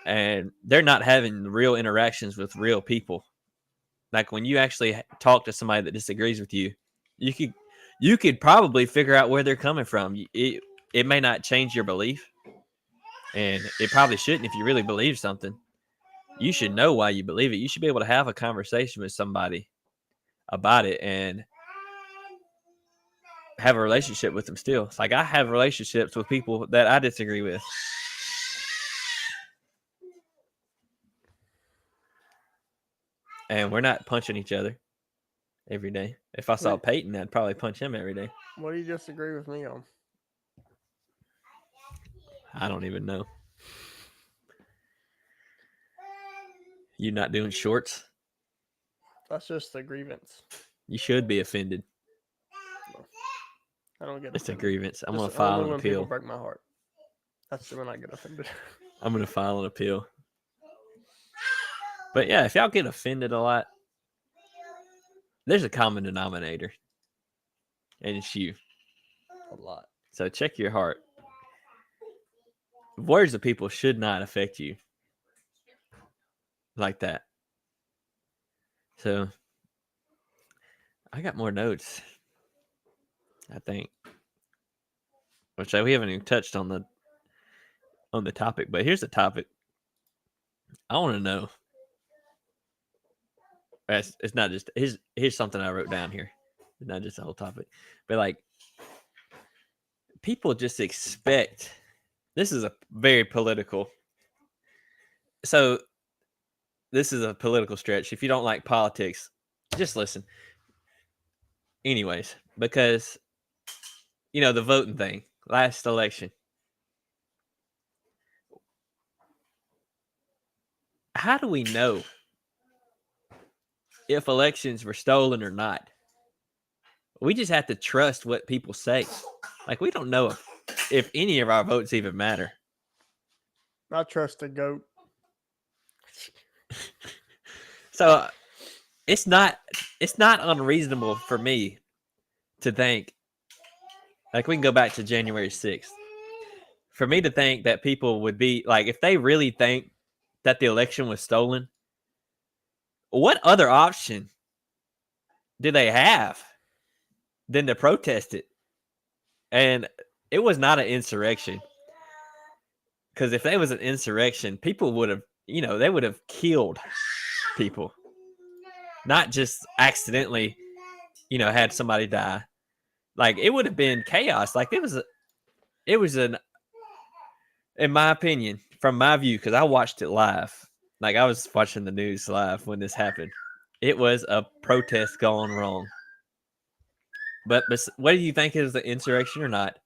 and they're not having real interactions with real people. Like when you actually talk to somebody that disagrees with you, you could probably figure out where they're coming from. It may not change your belief, and it probably shouldn't. If you really believe something, you should know why you believe it. You should be able to have a conversation with somebody about it and have a relationship with them still. It's like I have relationships with people that I disagree with. And we're not punching each other every day. If I saw Peyton, I'd probably punch him every day. What do you disagree with me on? I don't even know. You not doing shorts? That's just a grievance. You should be offended. No, I don't get offended. It's a grievance. I'm going to file an appeal. People break my heart. That's when I get offended. I'm going to file an appeal. But yeah, if y'all get offended a lot, there's a common denominator. And it's you. A lot. So check your heart. Words of people should not affect you like that. So I got more notes, I think, which we haven't even touched on the topic. But here's the topic. I want to know. It's not just here's something I wrote down here. It's not just the whole topic, but like people just expect. This is a very political. So this is a political stretch. If you don't like politics, just listen. Anyways, because the voting thing last election. How do we know if elections were stolen or not? We just have to trust what people say. Like, we don't know if any of our votes even matter. I trust the goat. So it's not unreasonable for me to think, like, we can go back to January 6th. For me to think that people would be like, if they really think that the election was stolen, what other option do they have than to protest it? And it was not an insurrection. Because if there was an insurrection, people would have, they would have killed people. Not just accidentally, had somebody die. Like, it would have been chaos. Like, it was an, in my opinion, from my view, because I watched it live. Like, I was watching the news live when this happened. It was a protest gone wrong. But what do you think, is the insurrection or not?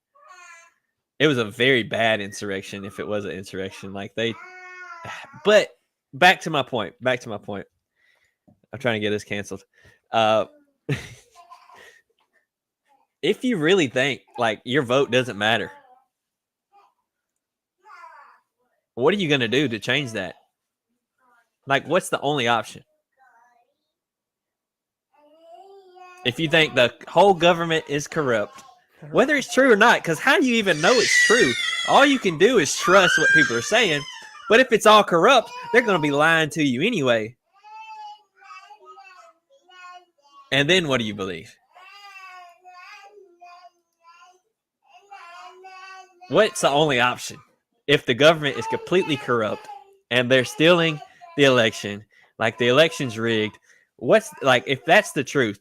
It was a very bad insurrection if it was an insurrection. But back to my point. I'm trying to get this canceled. If you really think like your vote doesn't matter, what are you going to do to change that? Like, what's the only option? If you think the whole government is corrupt, whether it's true or not, because how do you even know it's true? All you can do is trust what people are saying. But if it's all corrupt, they're going to be lying to you anyway. And then what do you believe? What's the only option? If the government is completely corrupt and they're stealing the election, like the election's rigged, if that's the truth,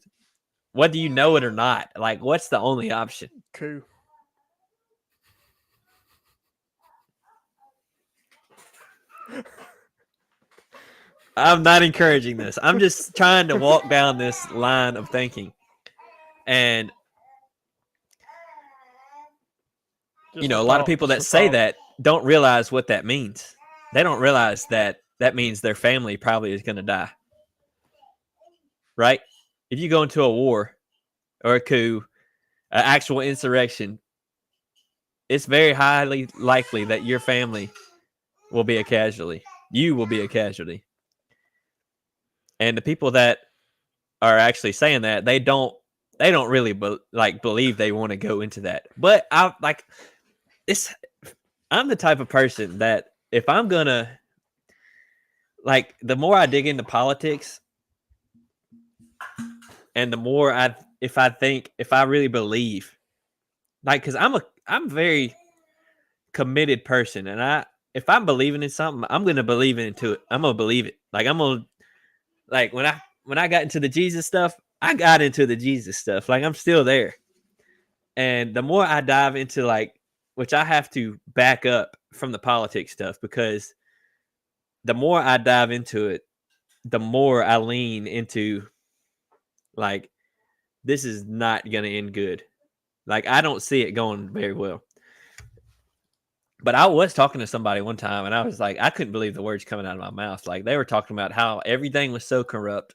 whether you know it or not, like, what's the only option? Coup. I'm not encouraging this. I'm just trying to walk down this line of thinking. And, a lot of people that say that don't realize what that means. They don't realize that means their family probably is going to die. Right? If you go into a war or a coup, an actual insurrection, it's very highly likely that your family will be a casualty. You will be a casualty. And the people that are actually saying that, they don't really believe they want to go into that. But I'm the type of person that if I'm gonna, the more I dig into politics, and the more if I really believe, because I'm a very committed person, and if I'm believing in something, I'm gonna believe into it. I'm gonna believe it. When I got into the Jesus stuff, I got into the Jesus stuff. I'm still there. And the more I dive into which I have to back up from the politics stuff, because the more I dive into it, the more I lean into this is not going to end good. I don't see it going very well. But I was talking to somebody one time, and I was like, I couldn't believe the words coming out of my mouth. They were talking about how everything was so corrupt.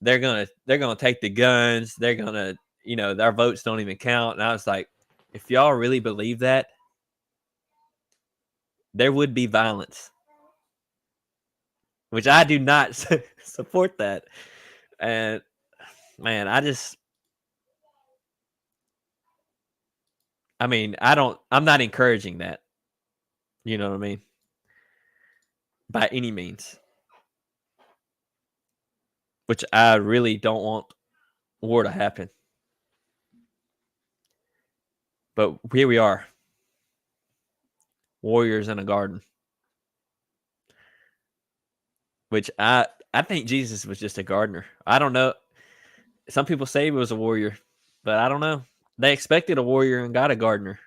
They're gonna take the guns. They're gonna, their votes don't even count. And I was like, if y'all really believe that, there would be violence, which I do not support that. And man, I'm not encouraging that. You know what I mean? By any means. Which I really don't want war to happen. But here we are. Warriors in a garden. Which I think Jesus was just a gardener. I don't know. Some people say he was a warrior, but I don't know. They expected a warrior and got a gardener.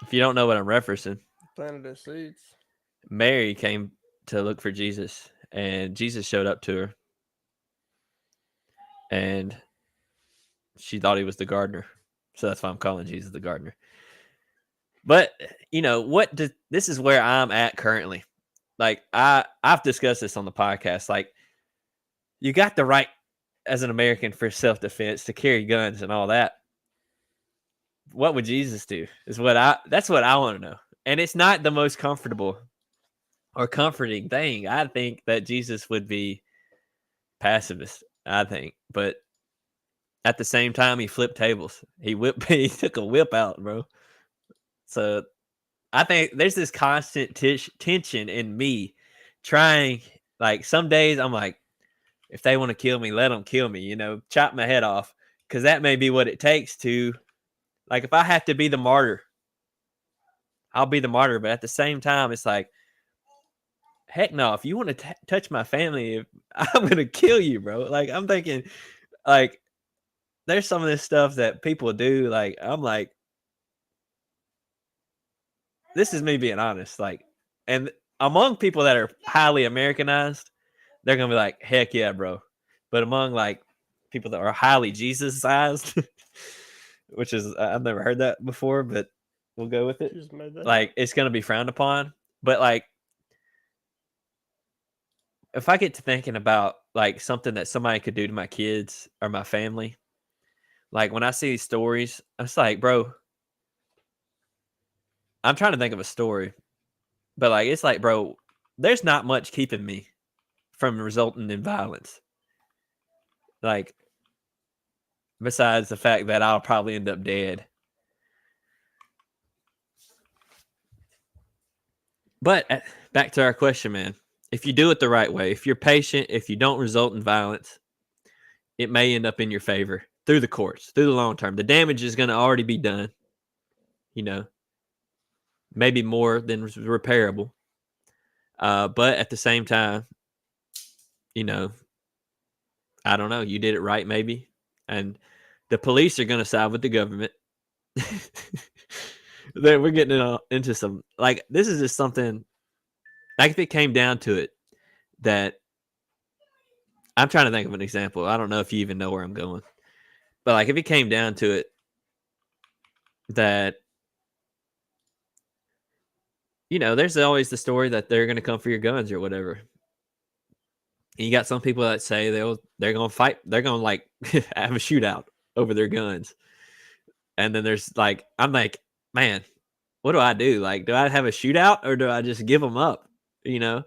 If you don't know what I'm referencing. Planted his seeds. Mary came to look for Jesus, and Jesus showed up to her. And she thought he was the gardener. So that's why I'm calling Jesus the gardener. But this is where I'm at currently. Like I've discussed this on the podcast. Like you got the right as an American for self-defense to carry guns and all that. What would Jesus do? That's what I want to know. And it's not the most comfortable or comforting thing. I think that Jesus would be pacifist, I think. But at the same time, he flipped tables. He took a whip out, bro. So I think there's this constant tension in me trying, like, some days I'm like, if they want to kill me, let them kill me, chop my head off. Because that may be what it takes to, like, if I have to be the martyr, I'll be the martyr. But at the same time, it's like, heck no, if you want to touch my family, I'm going to kill you, bro. Like, I'm thinking, like, there's some of this stuff that people do. Like, I'm like, this is me being honest. Like, and among people that are highly Americanized, they're going to be like, heck yeah, bro. But among, like, people that are highly Jesus-ized, which is, I've never heard that before, but we'll go with it. Like, it's going to be frowned upon. But, like, if I get to thinking about, like, something that somebody could do to my kids or my family, like, when I see these stories, I'm just like, bro, I'm trying to think of a story. But, like, it's like, bro, there's not much keeping me from resulting in violence. Like, besides the fact that I'll probably end up dead. But back to our question, man. If you do it the right way, if you're patient, if you don't result in violence, it may end up in your favor through the courts, through the long term. The damage is going to already be done, maybe more than repairable. But at the same time, I don't know. You did it right, maybe. And the police are going to side with the government. Then we're getting into some, like, this is just something, like, if it came down to it, that I'm trying to think of an example. I don't know if you even know where I'm going. But, like, if it came down to it, that, there's always the story that they're going to come for your guns or whatever. And you got some people that say they're going to fight. They're going to, like, have a shootout over their guns. And then there's, like, I'm like, man, what do I do? Like, do I have a shootout or do I just give them up? I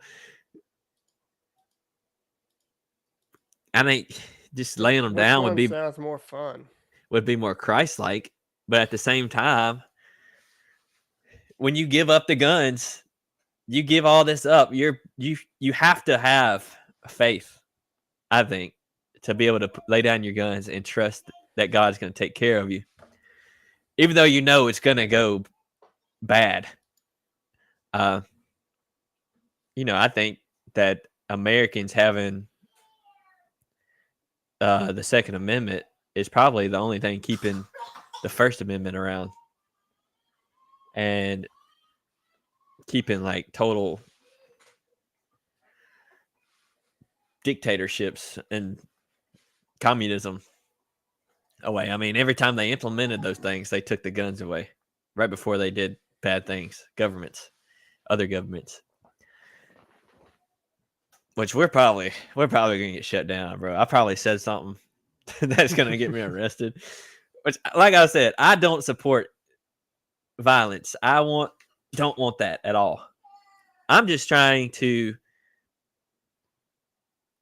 think just laying them down sounds more fun. Would be more Christ-like. But at the same time, when you give up the guns, you give all this up. You have to have faith, I think, to be able to lay down your guns and trust that God's going to take care of you, even though it's going to go bad. I think that Americans having the Second Amendment is probably the only thing keeping the First Amendment around and keeping, like, total dictatorships and communism away. I mean, every time they implemented those things, they took the guns away right before they did bad things. Other governments, which we're probably gonna get shut down, bro. I probably said something that's gonna get me arrested. Which, like I said, I don't support violence. Don't want that at all. I'm just trying to,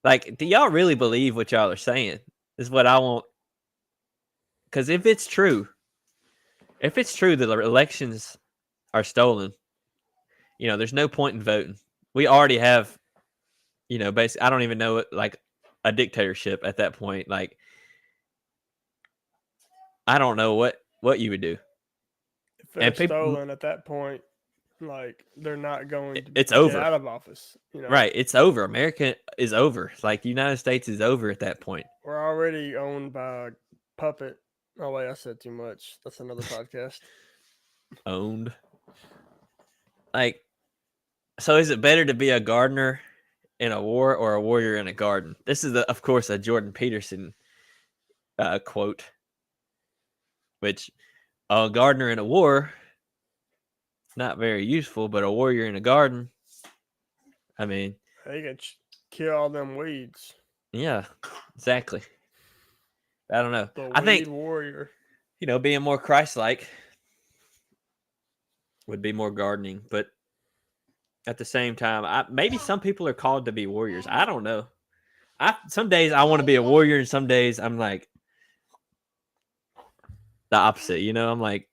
like, do y'all really believe what y'all are saying? Is what I want. Because if it's true that the elections are stolen, there's no point in voting. We already have, basically, I don't even know it, like, a dictatorship at that point. Like, I don't know what you would do. If they're stolen at that point, like, they're not going to it's over. Get out of office. Right. It's over. America is over. Like, the United States is over at that point. We're already owned by a puppet. Oh, wait, I said too much. That's another podcast. Owned. Like, so is it better to be a gardener in a war or a warrior in a garden? This is, of course, a Jordan Peterson quote. which a gardener in a war, not very useful, but a warrior in a garden, I mean, They can kill all them weeds. yeah, exactly. I don't know. The I weed think, warrior. being more Christ-like would be more gardening, but at the same time, maybe some people are called to be warriors. I don't know. Some days I want to be a warrior, and some days I'm like the opposite. I'm like,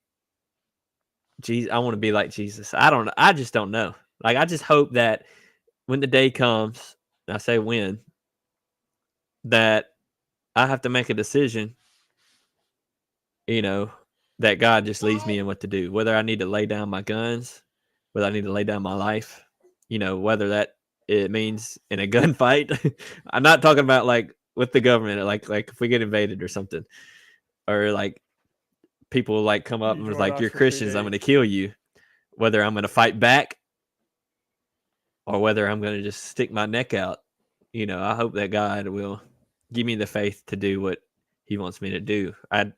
geez, I want to be like Jesus. I don't know. I just don't know. Like, I just hope that when the day comes, I say when, that I have to make a decision, that God just leads me in what to do. Whether I need to lay down my guns, whether I need to lay down my life, whether that it means in a gunfight. I'm not talking about like with the government, like if we get invaded or something, or like people like come up and was like, "You're Christians, I'm going to kill you." Whether I'm going to fight back or whether I'm going to just stick my neck out, I hope that God will give me the faith to do what He wants me to do. I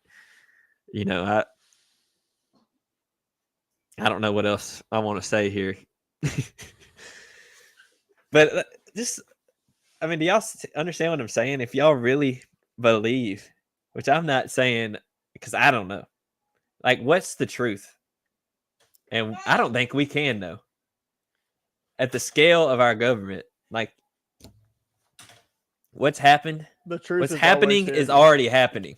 don't know what else I want to say here. But just, I mean, do y'all understand what I'm saying? If y'all really believe, which I'm not saying because I don't know, like, what's the truth? And I don't think we can know. At the scale of our government, like, what's happened, The truth what's is happening always is hidden. already happening.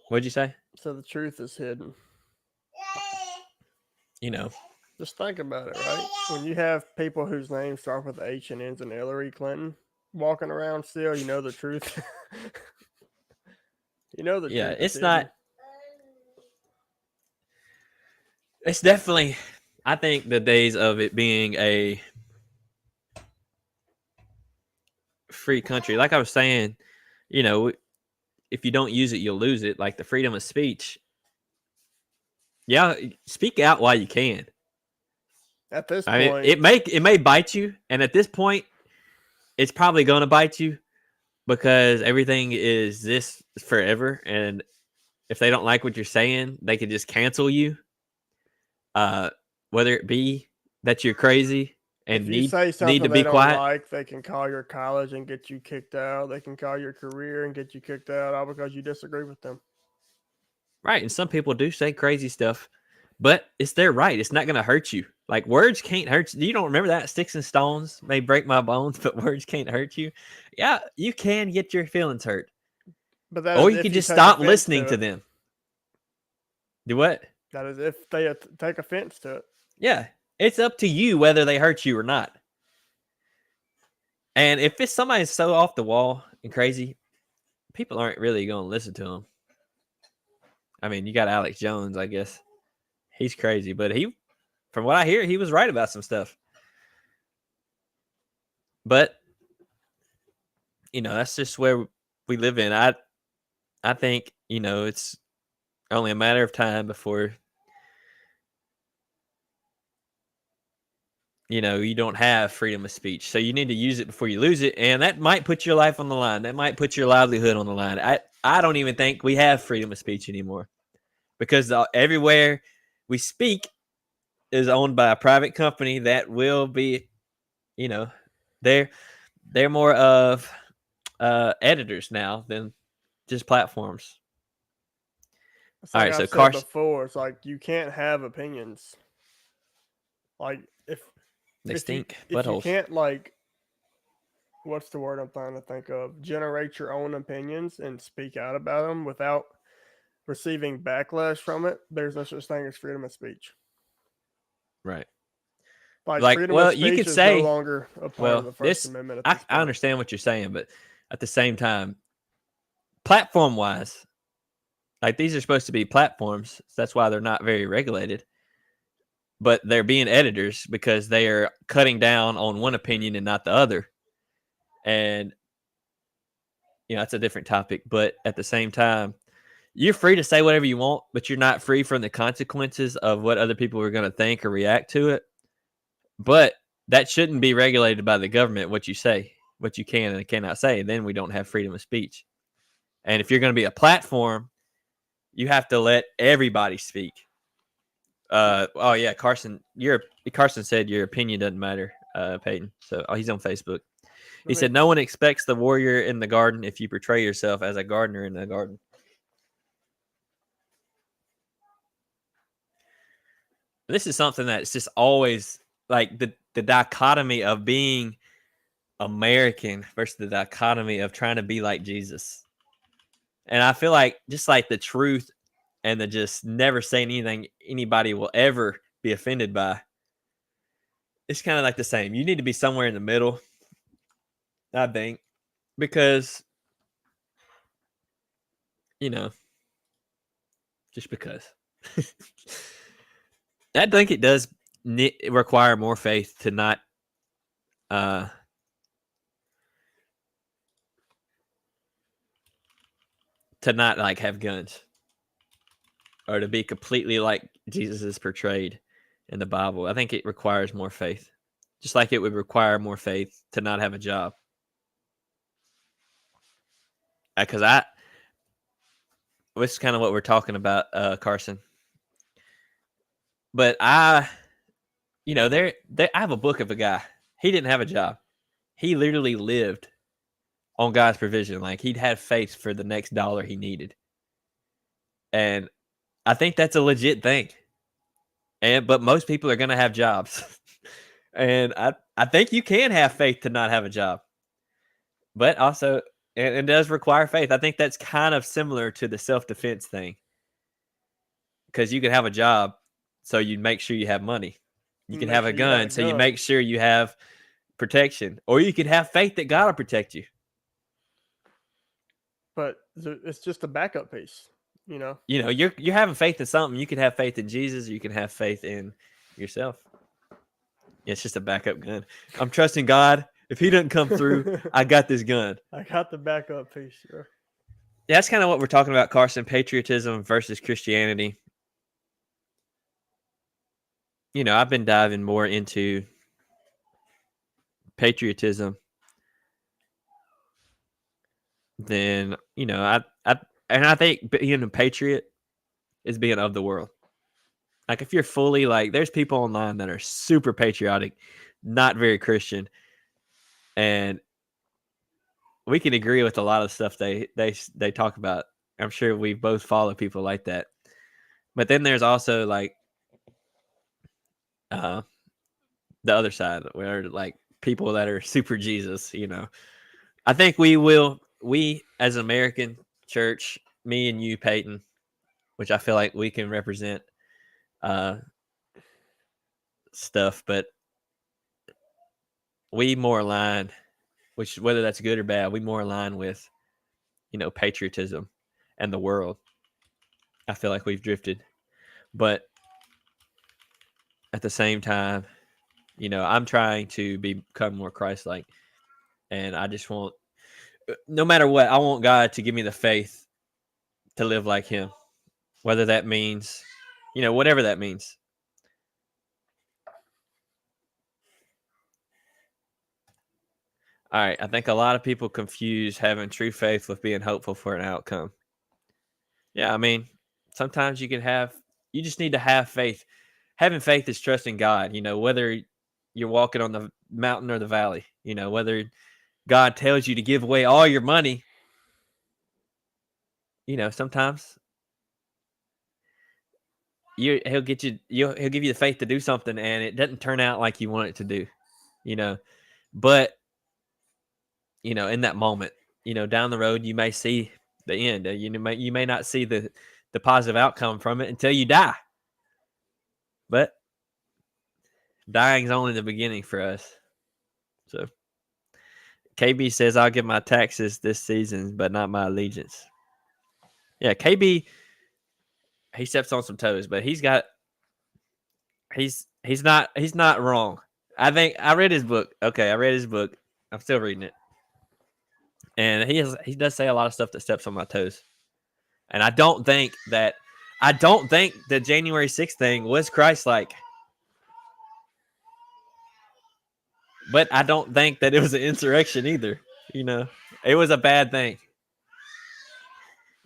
What'd you say? So the truth is hidden. Just think about it, right? When you have people whose names start with H and ends in Hillary Clinton walking around still, you know the truth. Yeah, truth. it's not. It's definitely, I think the days of it being a free country, like I was saying, if you don't use it, you'll lose it. Like the freedom of speech. Yeah, speak out while you can. At this I mean, point, it may bite you, and at this point, it's probably gonna bite you because everything is this forever, and if they don't like what you're saying, they could just cancel you. Whether it be that you're crazy and if you need say something to they be don't quiet. like, they can call your college and get you kicked out. They can call your career and get you kicked out all because you disagree with them. Right, and some people do say crazy stuff, but it's their right. It's not going to hurt you. Like, words can't hurt you. You don't remember that? Sticks and stones may break my bones, but words can't hurt you. Yeah, you can get your feelings hurt. But that Or is you if can you just take stop offense listening to to it. them. Do what? That is if they take offense to it. Yeah, it's up to you whether they hurt you or not. And if it's somebody's so off the wall and crazy, people aren't really going to listen to them. I mean, you got Alex Jones, I guess. He's crazy, but from what I hear, he was right about some stuff. But, that's just where we live in. I think, it's only a matter of time before, you don't have freedom of speech. So you need to use it before you lose it. And that might put your life on the line. That might put your livelihood on the line. I don't even think we have freedom of speech anymore because everywhere we speak is owned by a private company that will be, they're more of editors now than just platforms. It's All like right, I've so said before, it's like you can't have opinions. Like they if stink. you Buttholes. can't, like, what's the word I'm trying to think of? Generate your own opinions and speak out about them without receiving backlash from it. There's no such thing as freedom of speech. Right. Like freedom of speech you could is say, no longer a part of the First Amendment. I understand what you're saying, but at the same time, platform-wise, like these are supposed to be platforms. So that's why they're not very regulated. But they're being editors because they are cutting down on one opinion and not the other. And, that's a different topic. But at the same time, you're free to say whatever you want, but you're not free from the consequences of what other people are going to think or react to it. But that shouldn't be regulated by the government, what you say, what you can and cannot say. Then we don't have freedom of speech. And if you're going to be a platform, you have to let everybody speak. Oh yeah, Carson said your opinion doesn't matter, Peyton. So he's on Facebook. He said no one expects the warrior in the garden if you portray yourself as a gardener in the garden. This is something that's just always like the dichotomy of being American versus the dichotomy of trying to be like Jesus. And I feel like just like the truth and the just never saying anything anybody will ever be offended by, it's kind of like the same. You need to be somewhere in the middle, I think, because, just because. I think it does require more faith to not like have guns or to be completely like Jesus is portrayed in the Bible. I think it requires more faith, just like it would require more faith to not have a job. Because this is kind of what we're talking about, Carson. But I have a book of a guy. He didn't have a job. He literally lived on God's provision. Like he'd had faith for the next dollar he needed. And I think that's a legit thing. But most people are going to have jobs. And I think you can have faith to not have a job. But also, it does require faith. I think that's kind of similar to the self-defense thing. Because you can have a job, so you make sure you have money. You can have a gun, so you make sure you have protection. Or you could have faith that God will protect you. But it's just a backup piece, you're having faith in something. You can have faith in Jesus, or you can have faith in yourself. It's just a backup gun. I'm trusting God. If he doesn't come through, I got this gun. I got the backup piece, sure. Yeah, that's kind of what we're talking about, Carson. Patriotism versus Christianity. I've been diving more into patriotism than, I think being a patriot is being of the world. Like if you're fully like, there's people online that are super patriotic, not very Christian. And we can agree with a lot of stuff they talk about. I'm sure we both follow people like that. But then there's also like the other side where like people that are super Jesus, I think we as an American church, me and you, Peyton, which I feel like we can represent stuff, but we more align, which whether that's good or bad, we more align with, patriotism and the world. I feel like we've drifted, but at the same time, I'm trying to become more Christ-like, and I just want, no matter what, I want God to give me the faith to live like him, whether that means, whatever that means. All right, I think a lot of people confuse having true faith with being hopeful for an outcome. Yeah, I mean, sometimes you just need to have faith. Having faith is trusting God, whether you're walking on the mountain or the valley, whether God tells you to give away all your money, sometimes he'll give you the faith to do something and it doesn't turn out like you want it to do, but in that moment, down the road, you may see the end. You may not see the positive outcome from it until you die. But dying is only the beginning for us. So KB says, I'll give my taxes this season, but not my allegiance. Yeah, KB, he steps on some toes, but he's not wrong. I think I read his book. Okay, I read his book. I'm still reading it. And he does say a lot of stuff that steps on my toes. And I don't think the January 6th thing was Christ-like. But I don't think that it was an insurrection either. It was a bad thing.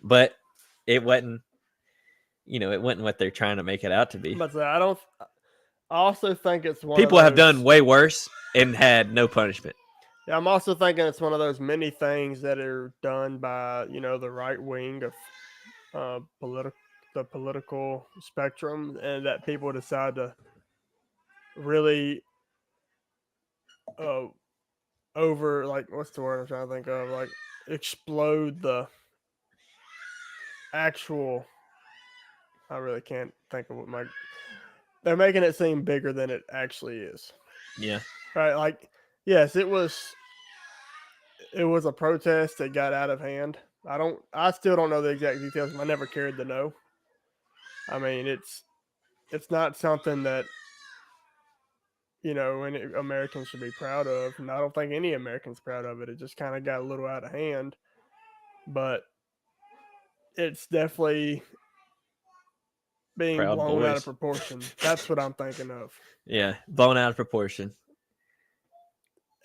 but it wasn't. It wasn't what they're trying to make it out to be. But I don't. I also think it's one People of have those, done way worse and had no punishment. Yeah, I'm also thinking it's one of those many things that are done by the right wing of the political spectrum, and that people decide to really uh, over what's the word I'm trying to think of, like explode the actual. I really can't think of what my. They're making it seem bigger than it actually is. Yeah. Right, like yes, it was a protest that got out of hand. I still don't know the exact details. I never cared to know. I mean, it's not something that any Americans should be proud of, and I don't think any Americans proud of it. It just kind of got a little out of hand, but it's definitely being Proud blown out of boys. proportion. That's what I'm thinking of. Yeah, blown out of proportion.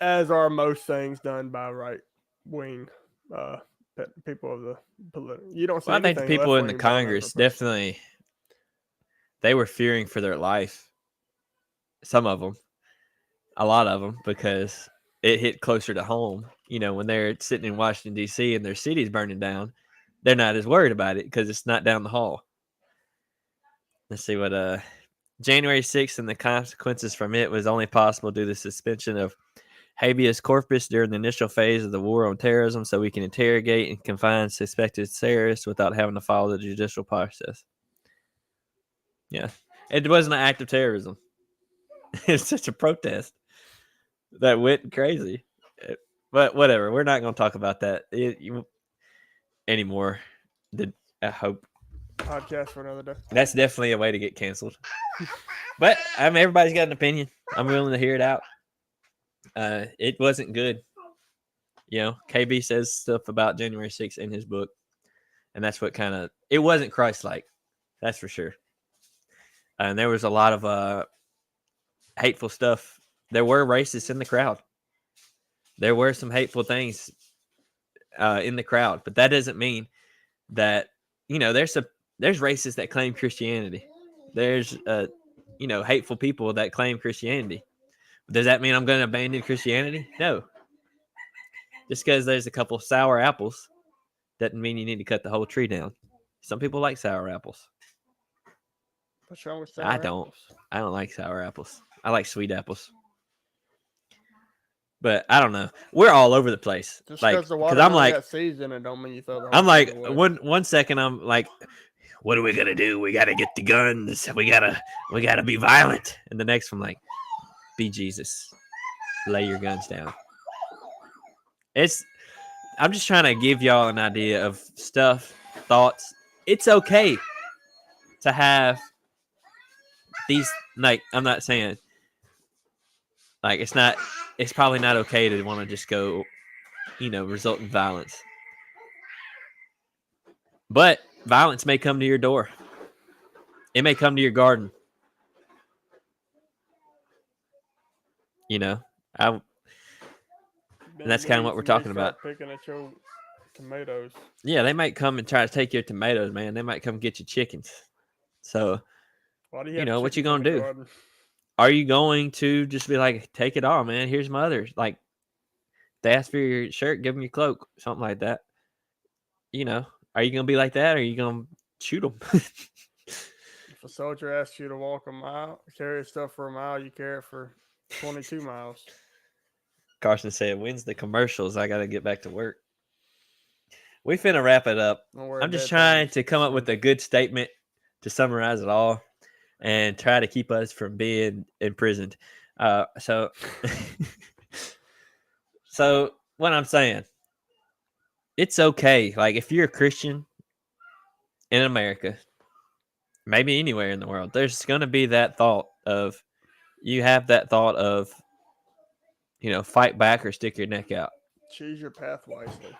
As are most things done by right wing people of the political. You don't see Well, I think the anything people in the left-wing blown out of Congress proportion. definitely, they were fearing for their life. Some of them, a lot of them, because it hit closer to home. When they're sitting in Washington, D.C. and their city's burning down, they're not as worried about it because it's not down the hall. Let's see what January 6th and the consequences from it was only possible due to the suspension of habeas corpus during the initial phase of the war on terrorism, so we can interrogate and confine suspected terrorists without having to follow the judicial process. Yeah. It wasn't an act of terrorism. It's just a protest that went crazy. But whatever. We're not going to talk about that anymore. I hope. Podcast for another day. That's definitely a way to get canceled. But everybody's got an opinion. I'm willing to hear it out. It wasn't good. KB says stuff about January 6th in his book, and that's what it wasn't Christ-like. That's for sure. And there was a lot of hateful stuff. There were racists in the crowd. There were some hateful things in the crowd, but that doesn't mean that there's racists that claim Christianity. There's hateful people that claim Christianity. Does that mean I'm going to abandon Christianity? No. Just because there's a couple sour apples doesn't mean you need to cut the whole tree down. Some people like sour apples. What's wrong with sour I don't. apples? I don't like sour apples. I like sweet apples. But I don't know. We're all over the place. Just like, because the watermelon I'm like, got seeds in it, don't mean you throw the whole I'm like, thing away. one second I'm like, what are we gonna do? We gotta get the guns. We gotta be violent. And the next one, like, be Jesus. Lay your guns down. I'm just trying to give y'all an idea of stuff, thoughts. It's okay to have these, I'm not saying, it's probably not okay to want to just go, result in violence. But violence may come to your door. It may come to your garden. And that's kind of what we're talking about. Picking at your tomatoes. Yeah, they might come and try to take your tomatoes, man. They might come get your chickens. So, why do you have what you chickens gonna in the do? garden? Are you going to just be like, take it all, man? Here's my other. Like, they ask for your shirt, give them your cloak, something like that. Are you gonna be like that, or are you gonna shoot them? If a soldier asks you to walk a mile, carry stuff for a mile, you carry it for 22 miles. Carson said, when's the commercials? I got to get back to work. We finna wrap it up. I'm just trying to come up with a good statement to summarize it all and try to keep us from being imprisoned. So what I'm saying, it's okay. Like, if you're a Christian in America, maybe anywhere in the world, there's going to be that thought of, you have that thought of, fight back or stick your neck out. Choose your path wisely.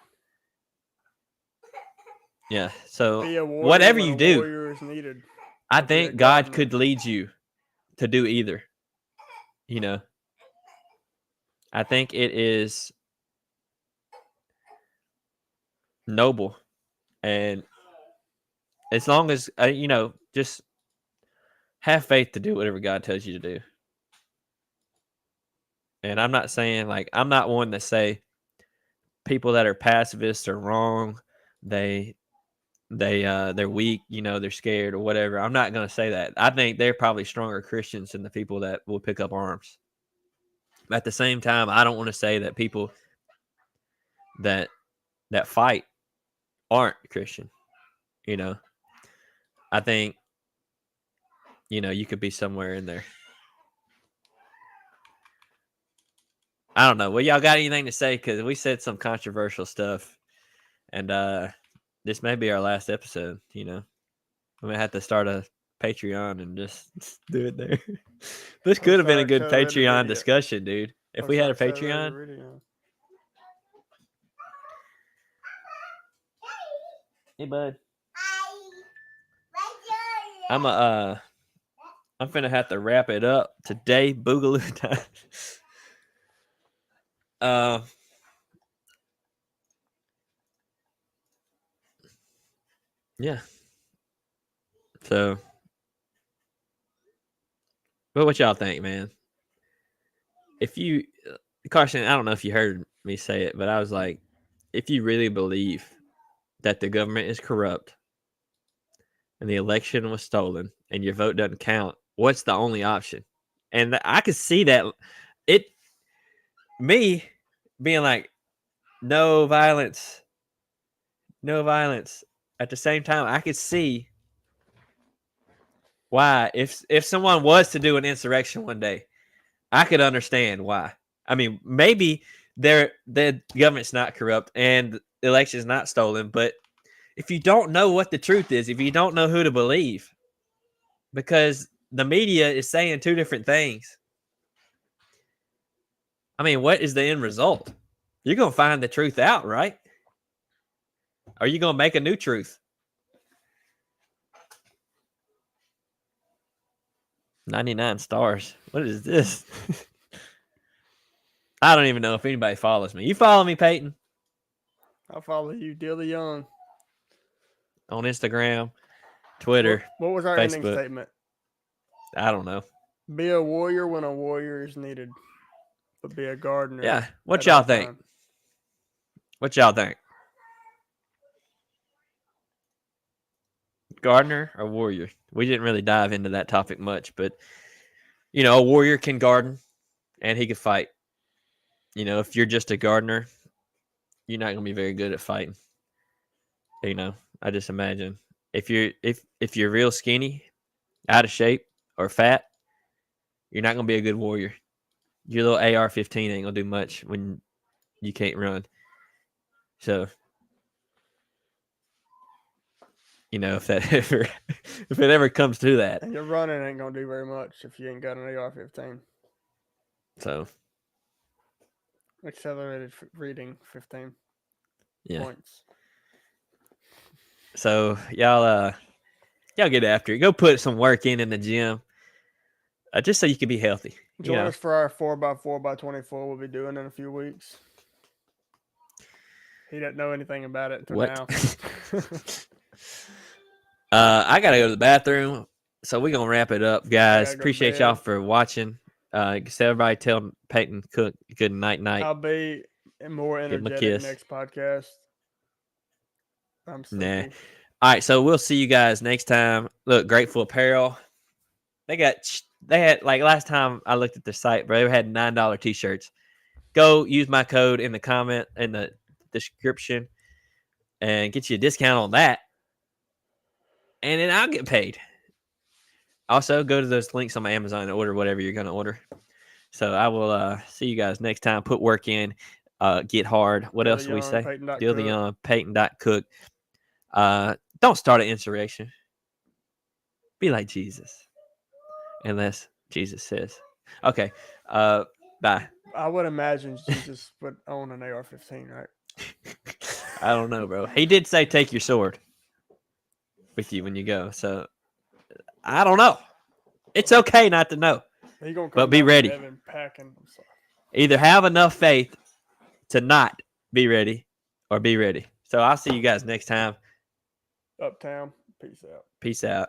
Yeah. So Be a warrior whatever when you a do, warrior is needed. I Don't be a think God government. could lead you to do either. I think it is noble And as long as, just have faith to do whatever God tells you to do. And I'm not saying, I'm not one to say people that are pacifists are wrong. They're weak, they're scared or whatever. I'm not going to say that. I think they're probably stronger Christians than the people that will pick up arms. But at the same time, I don't want to say that people that fight aren't Christian. I think you could be somewhere in there. I don't know. Well, y'all got anything to say? Because we said some controversial stuff, and this may be our last episode. I'm gonna have to start a Patreon and just do it there. This could have been a good Patreon discussion, dude. If we had a Patreon. Hey, bud. I'm finna have to wrap it up today. Boogaloo time. Yeah. So, but what y'all think, man? If you, Carson, I don't know if you heard me say it, but I was like, if you really believe that the government is corrupt and the election was stolen and your vote doesn't count, what's the only option? And I could see that me being like, no violence. At the same time, I could see why, if someone was to do an insurrection one day, I could understand why. I mean, maybe the government's not corrupt and the election's not stolen, but if you don't know what the truth is, if you don't know who to believe, because the media is saying two different things, I mean, what is the end result? You're going to find the truth out, right? Are you going to make a new truth? 99 stars. What is this? I don't even know if anybody follows me. You follow me, Peyton? I follow you, Dilly Young. On Instagram, Twitter, What was our Facebook. ending statement? I don't know. Be a warrior when a warrior is needed, but be a gardener. Yeah. What y'all think? What y'all think? Gardener or warrior? We didn't really dive into that topic much, but a warrior can garden and he can fight. If you're just a gardener, you're not gonna be very good at fighting. I just imagine if you're real skinny, out of shape, or fat, you're not gonna be a good warrior. Your little AR-15 ain't gonna do much when you can't run. So, if it ever comes to that, and your running ain't gonna do very much if you ain't got an AR-15. So, accelerated reading 15 points. So y'all get after it. Go put some work in the gym, just so you can be healthy. Join us for our 4x4x24 we'll be doing in a few weeks. He doesn't know anything about it until now. I gotta go to the bathroom, so we're gonna wrap it up, guys. Appreciate y'all for watching. Everybody tell Peyton Cook good night. I'll be more energetic next podcast. I'm sleepy. All right, so we'll see you guys next time. Look, Grateful Apparel. They had like last time I looked at the site, bro. They had $9 t-shirts. Go use my code in the comment in the description and get you a discount on that. And then I'll get paid. Also, go to those links on my Amazon and order whatever you're going to order. So I will see you guys next time. Put work in. Get hard. What else do we say? Deal the Young, Peyton.cook. Don't start an insurrection. Be like Jesus. Unless Jesus says. Okay. Bye. I would imagine Jesus would own an AR-15, right? I don't know, bro. He did say take your sword with you when you go. So I don't know. It's okay not to know. But be ready. Either have enough faith to not be ready or be ready. So I'll see you guys next time. Uptown. Peace out. Peace out.